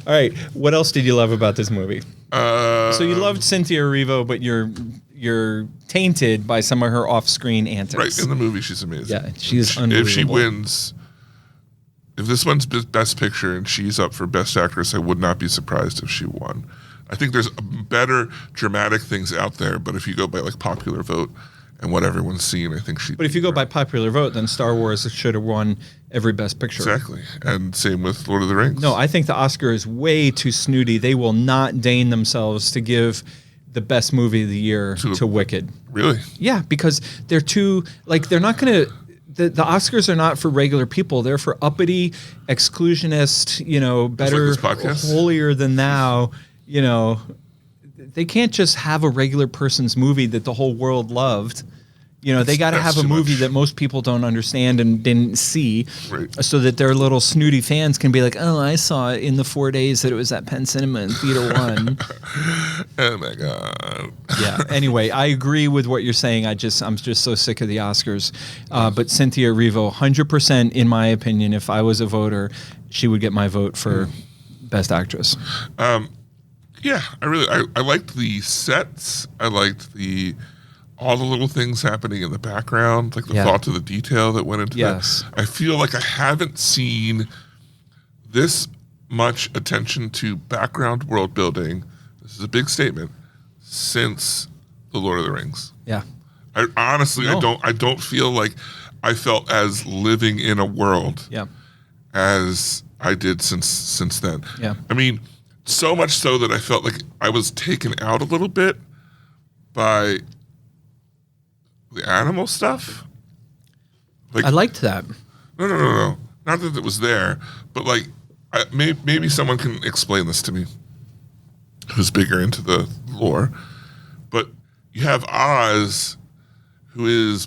G: All right. What else did you love about this movie? So you loved Cynthia Erivo, but you're tainted by some of her off-screen antics.
F: Right. In the movie, she's amazing.
G: Yeah, she's unbelievable.
F: If she wins. If this one's Best Picture and she's up for Best Actress, I would not be surprised if she won. I think there's better dramatic things out there, but if you go by like popular vote and what everyone's seen, I think she.
G: But if you go by popular vote, then Star Wars should have won every Best Picture.
F: Exactly, and same with Lord of the Rings.
G: No, I think the Oscar is way too snooty. They will not deign themselves to give the best movie of the year to Wicked.
F: Really?
G: Yeah, because they're too they're not going to. The Oscars are not for regular people. They're for uppity, exclusionist, better,
F: like
G: holier than thou, They can't just have a regular person's movie that the whole world loved. They got to have a movie that most people don't understand and didn't see, right, so that their little snooty fans can be like, oh, I saw it in the 4 days that it was at Penn Cinema in Theater 1.
F: Oh, my God.
G: Yeah. Anyway, I agree with what you're saying. I'm just so sick of the Oscars. But Cynthia Erivo, 100%, in my opinion, if I was a voter, she would get my vote for Best Actress.
F: Yeah, I liked the sets. I liked all the little things happening in the background, like the thought to the detail that went into that. I feel like I haven't seen this much attention to background world building. This is a big statement since The Lord of the Rings.
G: Yeah.
F: I honestly, I don't feel like I felt as living in a world as I did since then.
G: Yeah.
F: I mean, so much so that I felt like I was taken out a little bit by the animal stuff.
G: I liked that.
F: No. Not that it was there, but maybe someone can explain this to me who's bigger into the lore. But you have Oz, who is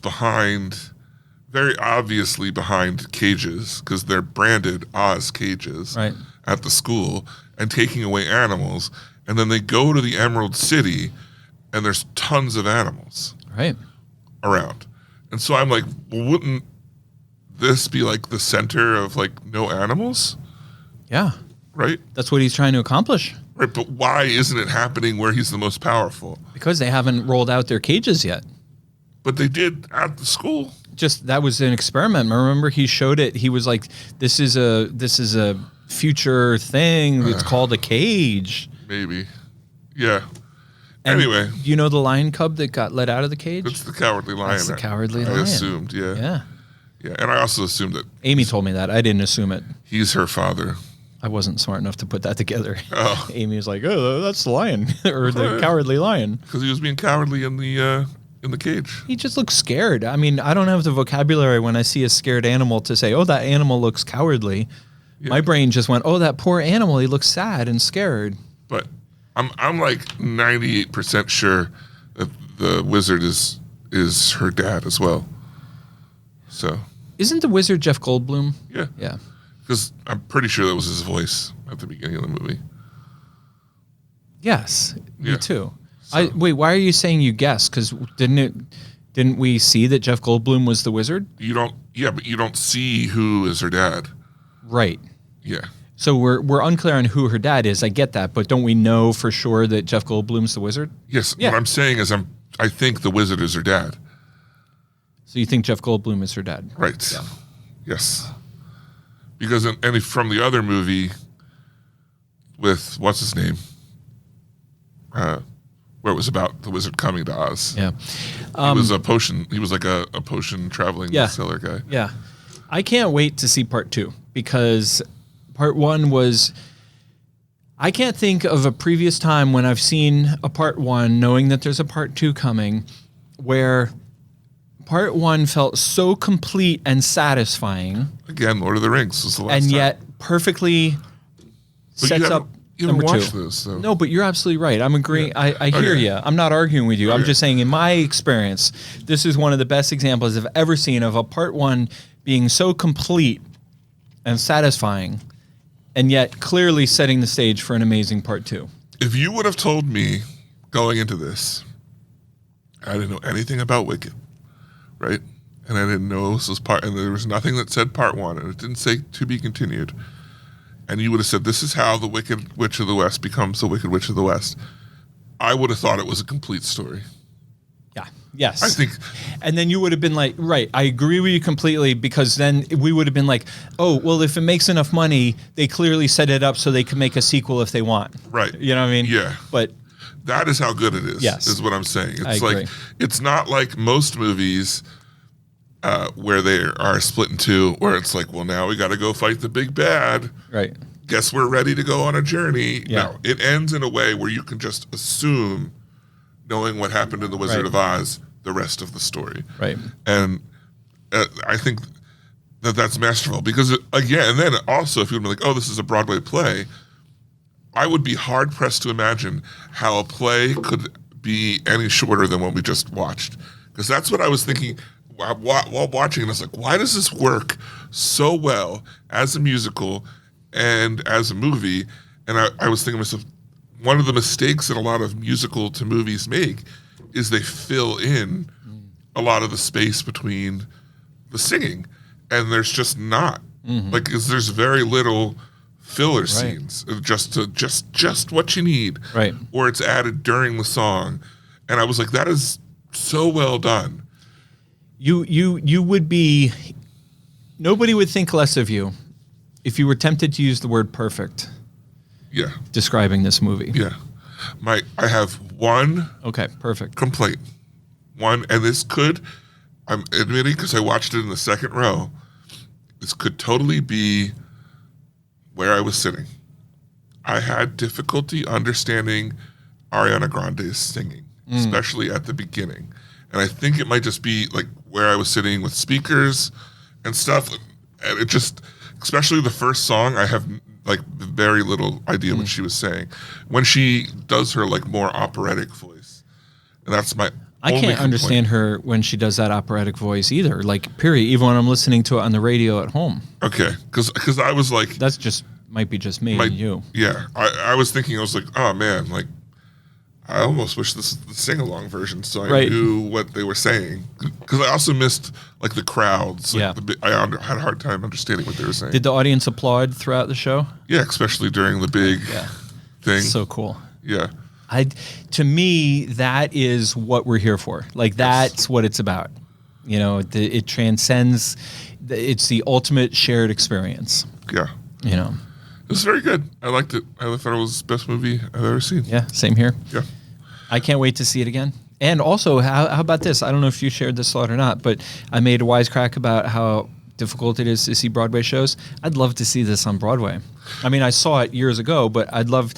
F: very obviously behind cages, because they're branded Oz cages at the school, and taking away animals. And then they go to the Emerald City, and there's tons of animals.
G: Right.
F: Around. And so I'm like, well, wouldn't this be like the center of no animals?
G: Yeah.
F: Right?
G: That's what he's trying to accomplish.
F: Right, but why isn't it happening where he's the most powerful?
G: Because they haven't rolled out their cages yet.
F: But they did at the school.
G: Just that was an experiment. Remember, he showed it. He was like, this is a future thing. It's called a cage.
F: Maybe. Yeah.
G: And
F: anyway.
G: You know the lion cub that got let out of the cage?
F: It's the Cowardly Lion.
G: That's the Cowardly Lion.
F: I assumed, yeah.
G: Yeah.
F: Yeah, and I also assumed that
G: Amy told me that. I didn't assume it.
F: he's her father.
G: I wasn't smart enough to put that together.
F: Oh.
G: Amy was like, "Oh, that's the lion or the cowardly lion."
F: Because he was being cowardly in the cage.
G: He just looks scared. I mean, I don't have the vocabulary when I see a scared animal to say, "Oh, that animal looks cowardly."
F: Yeah.
G: My brain just went, "Oh, that poor animal. He looks sad and scared."
F: But I'm like 98% sure that the wizard is her dad as well. So
G: Isn't the wizard Jeff Goldblum?
F: yeah,
G: Yeah.
F: because I'm pretty sure that was his voice at the beginning of the movie.
G: Yes,
F: Yeah.
G: me too.
F: So-
G: Wait, why are you saying you guess? Because didn't we see that Jeff Goldblum was the wizard?
F: But you don't see who is her dad.
G: Right.
F: Yeah.
G: So we're unclear on who her dad is. I get that, but don't we know for sure that Jeff Goldblum's the wizard?
F: Yes.
G: Yeah.
F: What I'm saying is I think the wizard is her dad.
G: So you think Jeff Goldblum is her dad?
F: Right. Yes. Because from the other movie with what's his name, where it was about the wizard coming to Oz.
G: Yeah.
F: He was a potion. He was like a potion traveling seller guy.
G: Yeah. I can't wait to see part 2 because part 1 was. I can't think of a previous time when I've seen a part 1 knowing that there's a part 2 coming where part 1 felt so complete and satisfying
F: Again, Lord of the Rings was the last
G: and
F: time.
G: yet perfectly
F: But
G: sets up
F: you haven't
G: number 2.
F: watched this, so.
G: No, but you're absolutely right. I'm agreeing.
F: Yeah.
G: I hear
F: Okay.
G: you. I'm not arguing with you. I'm
F: Okay.
G: just saying in my experience, this is one of the best examples I've ever seen of a part 1 being so complete and satisfying and yet clearly setting the stage for an amazing part 2.
F: If you would have told me going into this, I didn't know anything about Wicked, right? And I didn't know this was and there was nothing that said part 1, and it didn't say to be continued. And you would have said, this is how the Wicked Witch of the West becomes the Wicked Witch of the West. I would have thought it was a complete story.
G: Yeah. Yes.
F: I think,
G: And then you would have been like, right, I agree with you completely because then we would have been like, oh, well, if it makes enough money, they clearly set it up so they can make a sequel if they want.
F: right.
G: You know what I mean?
F: Yeah.
G: But
F: That is how good it is,
G: Yes.
F: is what I'm saying. It's
G: I agree.
F: like, it's not like most movies where they are split in two, where it's like, well, now we got to go fight the big bad.
G: right.
F: Guess we're ready to go on a journey.
G: Yeah.
F: No, it ends in a way where you can just assume, knowing what happened in The Wizard
G: Right.
F: of Oz, the rest of the story.
G: Right.
F: And I think that's masterful because, again, and then also if you'd be like, oh, this is a Broadway play, I would be hard-pressed to imagine how a play could be any shorter than what we just watched. Because that's what I was thinking while watching, and I was like, why does this work so well as a musical and as a movie? And I was thinking to myself, one of the mistakes that a lot of musical to movies make is they fill in a lot of the space between the singing, and there's just not. Like, 'cause there's very little filler scenes, just what you need,
G: Right.
F: or it's added during the song, and I was like, that is so well done.
G: You would be, nobody would think less of you if you were tempted to use the word perfect
F: Yeah,
G: describing this movie.
F: yeah. I have one
G: Okay, perfect.
F: complaint, and this could, I'm admitting because I watched it in the second row, this could totally be where I was sitting. I had difficulty understanding Ariana Grande's singing, especially at the beginning. And I think it might just be like where I was sitting with speakers and stuff. And it just, especially the first song, I have like very little idea what she was saying. When she does her like more operatic voice. And that's my
G: I
F: only
G: can't
F: complaint.
G: understand her when she does that operatic voice either. Like, period. Even when I'm listening to it on the radio at home.
F: Okay, because I was like,
G: That's just, might be just me and you.
F: yeah, I was thinking, I was like, oh man, like, I almost wish this was the sing-along version so I
G: Right.
F: knew what they were saying. Because I also missed, like, the crowds. Like,
G: Yeah.
F: I had a hard time understanding what they were saying.
G: Did the audience applaud throughout the show?
F: Yeah, especially during the big thing.
G: So cool.
F: Yeah.
G: To me, that is what we're here for. Like, that's what it's about. You know, it transcends, it's the ultimate shared experience,
F: Yeah.
G: you know.
F: It was very good. I liked it. I thought it was the best movie I've ever seen.
G: Yeah, same here.
F: Yeah.
G: I can't wait to see it again. And also, how about this? I don't know if you shared this thought or not, but I made a wisecrack about how difficult it is to see Broadway shows. I'd love to see this on Broadway. I mean, I saw it years ago, but I'd love,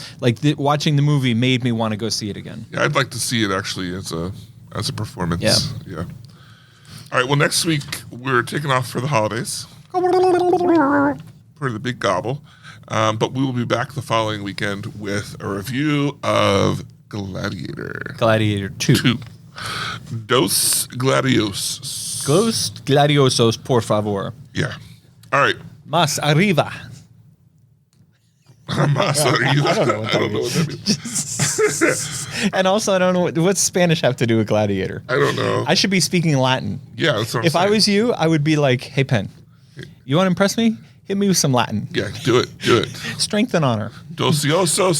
G: watching the movie made me want to go see it again.
F: Yeah, I'd like to see it actually as a performance.
G: Yeah.
F: All right. Well, next week we're taking off for the holidays. For the big gobble. But we will be back the following weekend with a review of Gladiator.
G: Gladiator 2.
F: Dos Gladios.
G: Ghost Gladiosos, por favor.
F: Yeah. All right.
G: Mas arriba.
F: Mas arriba.
G: I don't know what that
F: means.
G: And also, I don't know what's Spanish have to do with Gladiator.
F: I don't know.
G: I should be speaking Latin.
F: Yeah, that's what I'm
G: If
F: saying.
G: I was you, I would be like, hey, Penn, you want to impress me? Hit me with some Latin.
F: Yeah, do it.
G: Strength and honor.
F: Docioso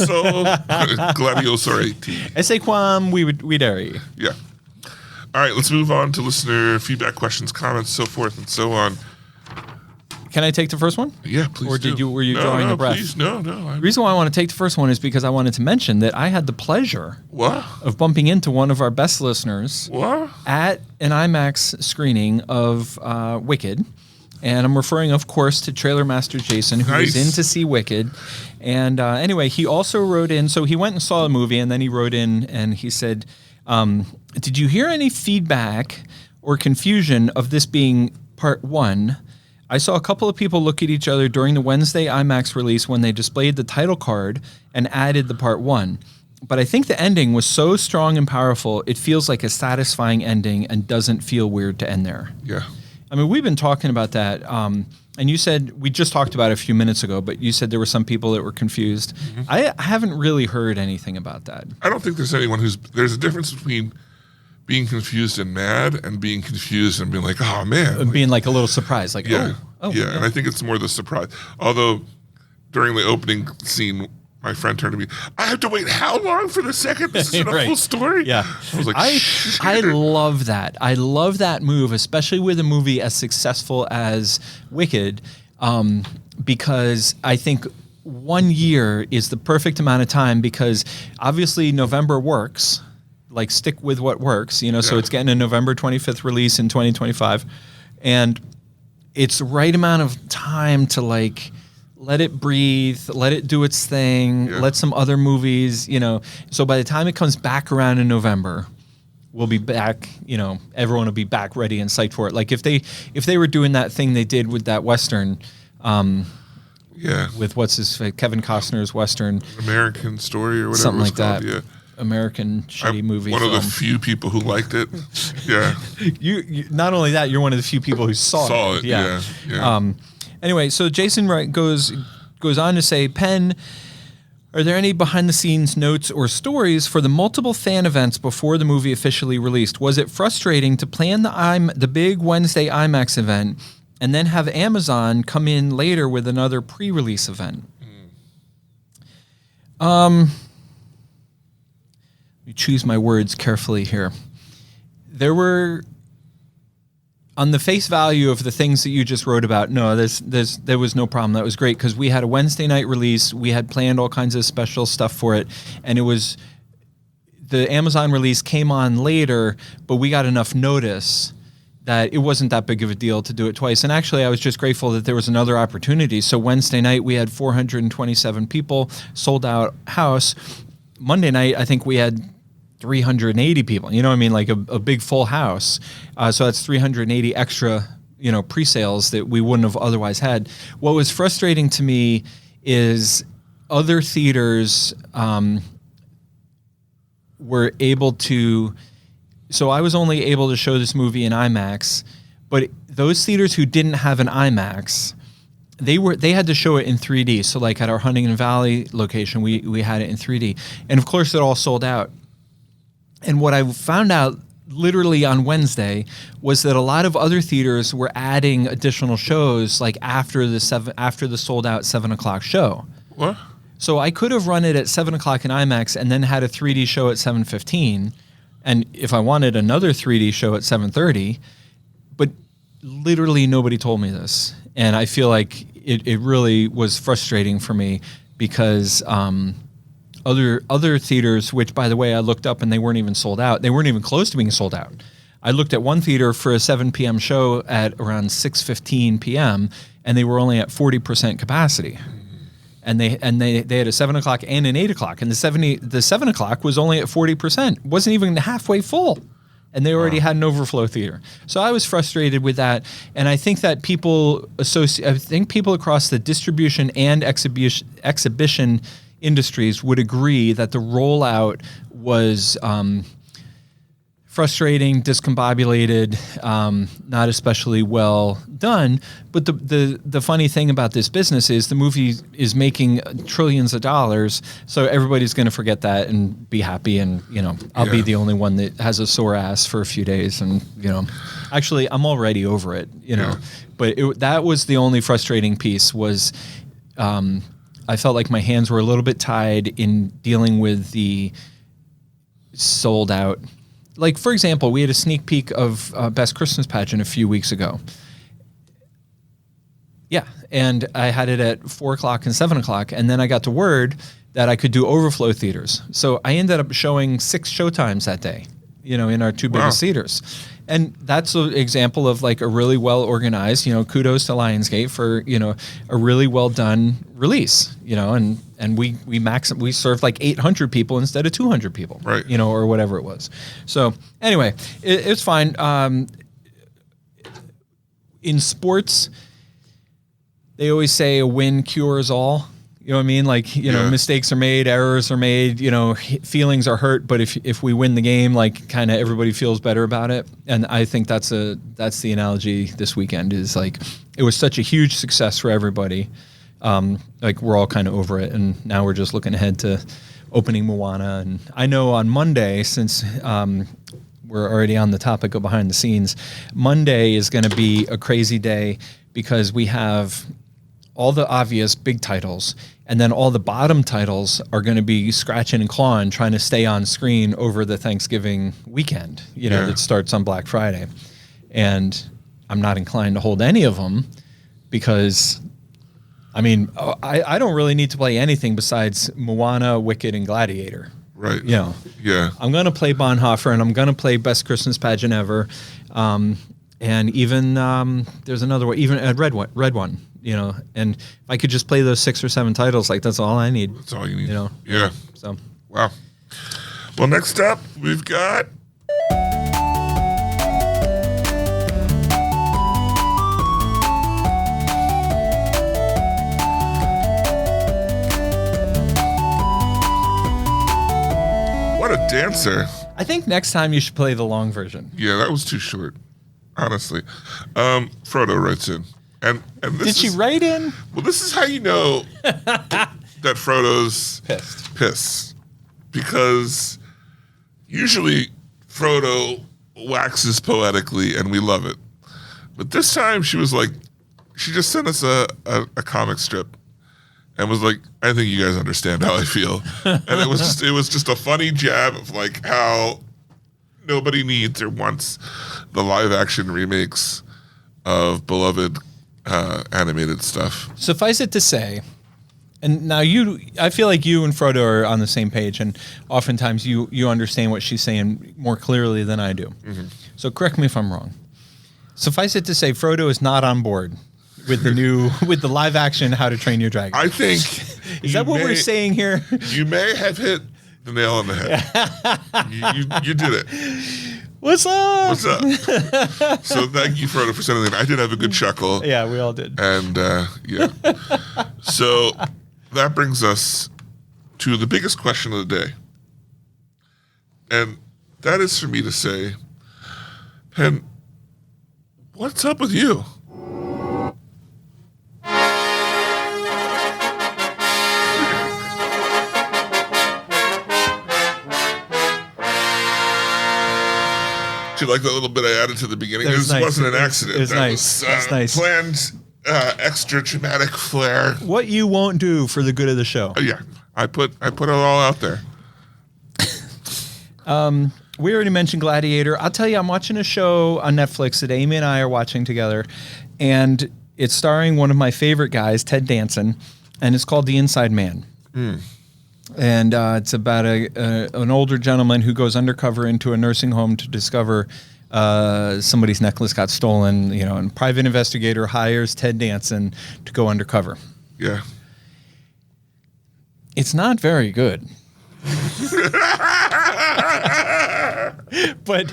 F: Gladiosor 18.
G: Esse quam videri.
F: Yeah. All right, let's move on to listener feedback, questions, comments, so forth and so on.
G: Can I take the first one?
F: Yeah, please.
G: Or were you drawing a breath?
F: Please, no.
G: The reason why I want to take the first one is because I wanted to mention that I had the pleasure of bumping into one of our best listeners at an IMAX screening of Wicked. And I'm referring, of course, to Trailer Master Jason, who was in to see Wicked. And anyway, he also wrote in. So he went and saw the movie, and then he wrote in and he said, did you hear any feedback or confusion of this being part 1? I saw a couple of people look at each other during the Wednesday IMAX release when they displayed the title card and added the part 1. But I think the ending was so strong and powerful, it feels like a satisfying ending and doesn't feel weird to end there.
F: Yeah.
G: I mean, we've been talking about that. And you said, we just talked about it a few minutes ago, but you said there were some people that were confused. Mm-hmm. I haven't really heard anything about that.
F: I don't think there's anyone there's a difference between being confused and mad and being confused and being like, oh man.
G: Being like a little surprised, like,
F: yeah.
G: Yeah.
F: And I think it's more the surprise. Although during the opening scene, my friend turned to me, I have to wait how long for the second? This isn't a full story?
G: Yeah.
F: I was like,
G: I love that. I love that move, especially with a movie as successful as Wicked, because I think 1 year is the perfect amount of time because obviously November works. Like, stick with what works, so it's getting a November 25th release in 2025. And it's the right amount of time to, let it breathe, let it do its thing, let some other movies, So by the time it comes back around in November, we'll be back, everyone will be back ready and psyched for it. Like, if they were doing that thing they did with that Western, with Kevin Costner's Western.
F: American Story or whatever
G: something like
F: called,
G: that.
F: Yeah.
G: American shitty movie.
F: One of the few people who liked it. Yeah.
G: You not only that, you're one of the few people who saw it.
F: Yeah.
G: Anyway, so Jason goes on to say, Penn, are there any behind-the-scenes notes or stories for the multiple fan events before the movie officially released? Was it frustrating to plan the big Wednesday IMAX event and then have Amazon come in later with another pre-release event? Choose my words carefully here. There were, on the face value of the things that you just wrote about, no, there was no problem. That was great because we had a Wednesday night release. We had planned all kinds of special stuff for it, and the Amazon release came on later, but we got enough notice that it wasn't that big of a deal to do it twice. And actually, I was just grateful that there was another opportunity. So Wednesday night, we had 427 people, sold out house. Monday night, I think we had 380 people, you know what I mean? Like a big full house. So that's 380 extra, pre-sales that we wouldn't have otherwise had. What was frustrating to me is other theaters were able to, so I was only able to show this movie in IMAX, but those theaters who didn't have an IMAX, they had to show it in 3D. So like at our Huntington Valley location, we had it in 3D. And of course it all sold out. And what I found out literally on Wednesday was that a lot of other theaters were adding additional shows like after the sold out 7:00 show.
F: What?
G: So I could have run it at 7:00 in IMAX and then had a 3D show at 7:15. And if I wanted another 3D show at 7:30, but literally nobody told me this. And I feel like it really was frustrating for me because other theaters, which, by the way, I looked up and they weren't even sold out. They weren't even close to being sold out. I looked at one theater for a 7 p.m. show at around 6:15 p.m. and they were only at 40% capacity. And they had a 7 o'clock and an 8 o'clock, and the 7 o'clock was only at 40%. Wasn't even halfway full, and they already had an overflow theater. So I was frustrated with that, and I think that people across the distribution and exhibition industries would agree that the rollout was frustrating, discombobulated, not especially well done. But the funny thing about this business is the movie is making trillions of dollars, so everybody's going to forget that and be happy. And I'll be the only one that has a sore ass for a few days. And actually, I'm already over it. But that was the only frustrating piece. Was I felt like my hands were a little bit tied in dealing with the sold out. Like, for example, we had a sneak peek of Best Christmas Pageant a few weeks ago. Yeah, and I had it at 4 o'clock and 7 o'clock, and then I got the word that I could do overflow theaters. So I ended up showing 6 showtimes that day, in our 2 biggest theaters. And that's an example of like a really well organized, kudos to Lionsgate for, a really well done release, and we served like 800 people instead of 200 people,
F: right?
G: Or whatever it was. So anyway, it's fine. In sports, they always say a win cures all. You know what I mean? Like, mistakes are made, errors are made, feelings are hurt. But if we win the game, like kind of everybody feels better about it. And I think that's the analogy this weekend is like, it was such a huge success for everybody. Like we're all kind of over it. And now we're just looking ahead to opening Moana. And I know on Monday, since we're already on the topic of behind the scenes, Monday is going to be a crazy day because we have all the obvious big titles, and then all the bottom titles are going to be scratching and clawing, trying to stay on screen over the Thanksgiving weekend, that starts on Black Friday. And I'm not inclined to hold any of them because, I don't really need to play anything besides Moana, Wicked, and Gladiator.
F: Right.
G: Yeah. I'm going to play Bonhoeffer, and I'm going to play Best Christmas Pageant Ever. And even, there's another one, even a red one. And if I could just play those 6 or 7 titles, like that's all I need.
F: That's all you need.
G: Yeah. So.
F: Wow. Well, next up, we've got. What a dancer.
G: I think next time you should play the long version.
F: Yeah, that was too short, honestly. Frodo writes in. And this
G: Did she write in?
F: Well, this is how you know that Frodo's pissed. Because usually Frodo waxes poetically and we love it. But this time she was like, she just sent us a comic strip and was like, I think you guys understand how I feel. And it was just a funny jab of like how nobody needs or wants the live action remakes of beloved animated stuff.
G: Suffice it to say, and now I feel like you and Frodo are on the same page, and oftentimes you understand what she's saying more clearly than I do. Mm-hmm. So correct me if I'm wrong. Suffice it to say, Frodo is not on board with the live action How to Train Your Dragon.
F: I think
G: is that what we're saying here?
F: You may have hit the nail on the head. you did it.
G: What's up?
F: So thank you, Frodo, for sending that. I did have a good chuckle.
G: Yeah, we all did.
F: And so that brings us to the biggest question of the day. And that is for me to say, Penn, what's up with you? You like that little bit I added to the beginning? This wasn't an accident.
G: It was nice.
F: Was
G: nice.
F: Planned extra dramatic flair.
G: What you won't do for the good of the show.
F: Yeah, I put it all out there.
G: We already mentioned Gladiator. I'll tell you, I'm watching a show on Netflix that Amy and I are watching together, and it's starring one of my favorite guys, Ted Danson, and it's called The Inside Man. And it's about an older gentleman who goes undercover into a nursing home to discover somebody's necklace got stolen, and private investigator hires Ted Danson to go undercover.
F: Yeah.
G: It's not very good. But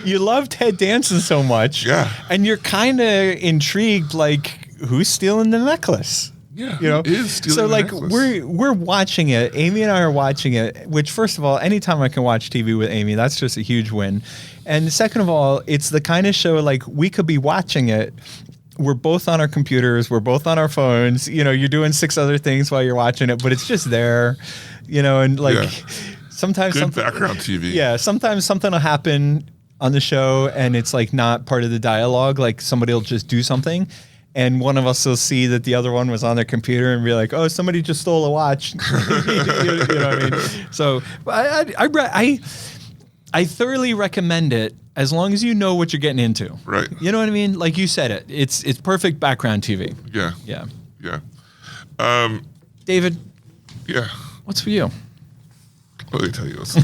G: you love Ted Danson so much.
F: Yeah.
G: And you're kind of intrigued, like, who's stealing the necklace?
F: Yeah.
G: You know,
F: who is stealing
G: so
F: the
G: like
F: necklace?
G: we're watching it. Amy and I are watching it. Which, first of all, anytime I can watch TV with Amy, that's just a huge win. And second of all, it's the kind of show like we could be watching it. We're both on our computers. We're both on our phones. You're doing 6 other things while you're watching it, but it's just there. And like sometimes
F: Good
G: something,
F: background TV.
G: Yeah, sometimes something will happen on the show and it's like not part of the dialogue. Like somebody will just do something. And one of us will see that the other one was on their computer and be like, "Oh, somebody just stole a watch." You know what I mean? So I thoroughly recommend it as long as you know what you're getting into.
F: Right.
G: You know what I mean? Like you said it. It's perfect background TV.
F: Yeah.
G: Yeah.
F: Yeah.
G: David,
F: Yeah.
G: what's for you?
F: Let me tell you this.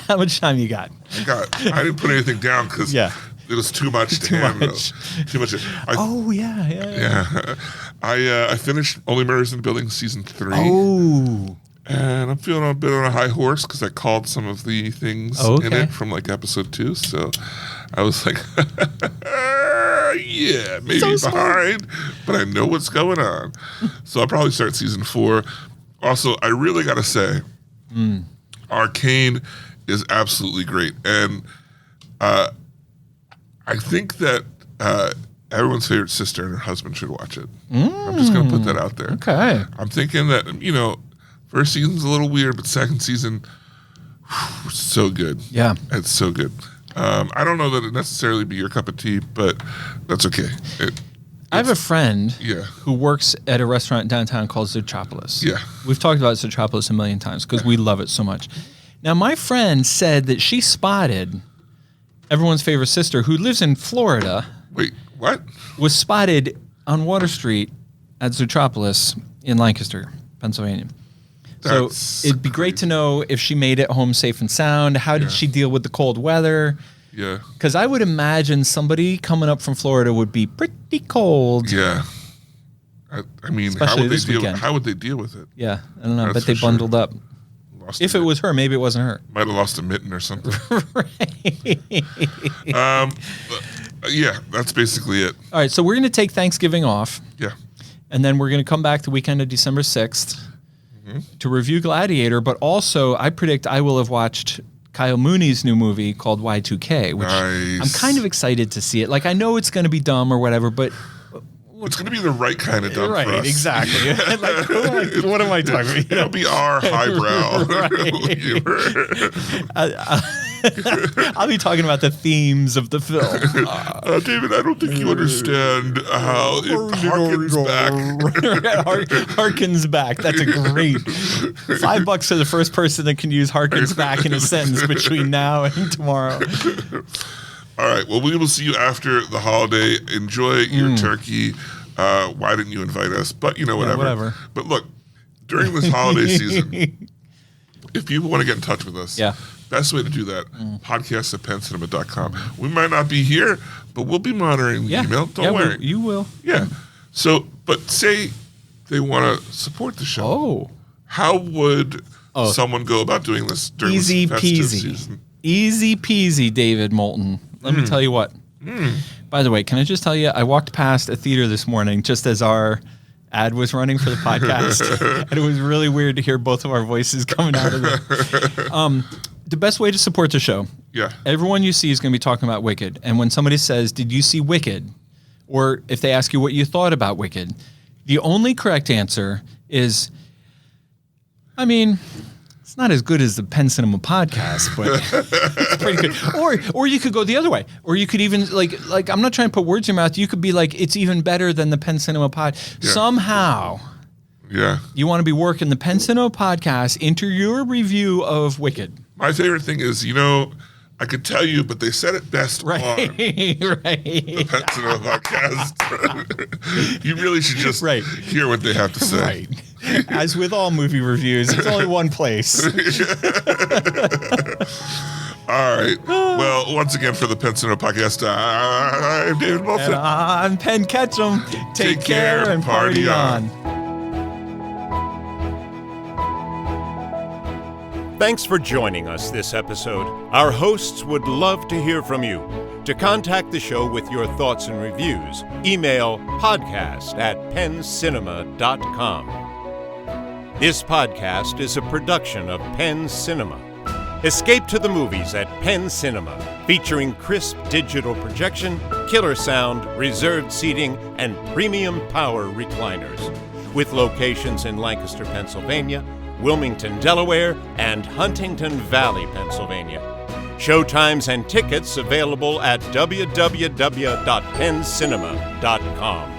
G: How much time you got?
F: I didn't put anything down because
G: Yeah.
F: it was too much to
G: Too
F: handle.
G: much.
F: Too much.
G: Oh yeah.
F: Yeah. I finished Only Murders in the Building season 3.
G: Oh.
F: And I'm feeling a bit on a high horse because I called some of the things in it from like episode 2. So I was like, yeah, maybe behind, but I know what's going on. So I'll probably start season 4. Also, I really got to say, Arcane is absolutely great. And I think that everyone's favorite sister and her husband should watch it. I'm just going to put that out there.
G: Okay.
F: I'm thinking that, first season's a little weird, but second season, so good.
G: Yeah.
F: It's so good. I don't know that it necessarily be your cup of tea, but that's okay.
G: I have a friend
F: Yeah.
G: who works at a restaurant downtown called Zootropolis.
F: Yeah.
G: We've talked about Zootropolis a million times because we love it so much. Now, my friend said that she spotted everyone's favorite sister, who lives in Florida,
F: Wait, what?
G: was spotted on Water Street at Zootropolis in Lancaster, Pennsylvania.
F: That's
G: So it'd be great to know if she made it home safe and sound. How did she deal with the cold weather?
F: Yeah.
G: Because I would imagine somebody coming up from Florida would be pretty cold.
F: Yeah. I mean,
G: Especially this weekend.
F: how would they deal with it?
G: Yeah, I don't know.
F: That's
G: But they
F: for sure.
G: bundled up.
F: Lost
G: If
F: a
G: it was her, maybe it wasn't her.
F: might have lost a mitten or something.
G: Right.
F: Yeah, that's basically it.
G: All right, so we're going to take Thanksgiving off,
F: Yeah.
G: and then we're going to come back the weekend of December 6th to review Gladiator, but also I predict I will have watched Kyle Mooney's new movie called Y2K, which
F: Nice.
G: I'm kind of excited to see it. Like, I know it's going to be dumb or whatever, but...
F: It's going to be the right kind of dumb
G: Right,
F: for us.
G: exactly. Like, what am I talking about?
F: It'll be our highbrow.
G: I'll be talking about the themes of the film.
F: David, I don't think you understand how it harkens back.
G: Harkens back. That's a great $5 for the first person that can use harkens back in a sentence between now and tomorrow.
F: All right. Well, we will see you after the holiday. Enjoy your turkey. Why didn't you invite us? But, whatever.
G: whatever.
F: But look, during this holiday season, if people want to get in touch with us, best way to do that, podcast@pencinema.com. We might not be here, but we'll be monitoring the email. Don't worry.
G: You will.
F: Yeah. So, but say they want to support the show.
G: Oh.
F: How would someone go about doing this during
G: Easy
F: this festive
G: peasy.
F: season?
G: Easy peasy, David Moulton. Let me tell you what. By the way, can I just tell you, I walked past a theater this morning just as our ad was running for the podcast. And it was really weird to hear both of our voices coming out of there. The best way to support the show, everyone you see is going to be talking about Wicked. And when somebody says, did you see Wicked? Or if they ask you what you thought about Wicked, the only correct answer is, I mean... It's not as good as the Penn Cinema podcast, but it's pretty good. Or you could go the other way. Or you could even like I'm not trying to put words in your mouth. You could be like, it's even better than the Penn Cinema pod.
F: Yeah.
G: Somehow, you want to be working the Penn Cinema podcast into your review of Wicked.
F: My favorite thing is, I could tell you, but they said it best on the Penn Cinema podcast. You really should just hear what they have to say.
G: Right. As with all movie reviews, there's only one place.
F: All right. Well, once again for the Penn Cinema Podcast, I'm David Wilson.
G: And I'm Penn Ketchum. Take care and party on.
E: Thanks for joining us this episode. Our hosts would love to hear from you. To contact the show with your thoughts and reviews, email podcast@penncinema.com. This podcast is a production of Penn Cinema. Escape to the movies at Penn Cinema, featuring crisp digital projection, killer sound, reserved seating, and premium power recliners. With locations in Lancaster, Pennsylvania, Wilmington, Delaware, and Huntington Valley, Pennsylvania. Showtimes and tickets available at www.penncinema.com.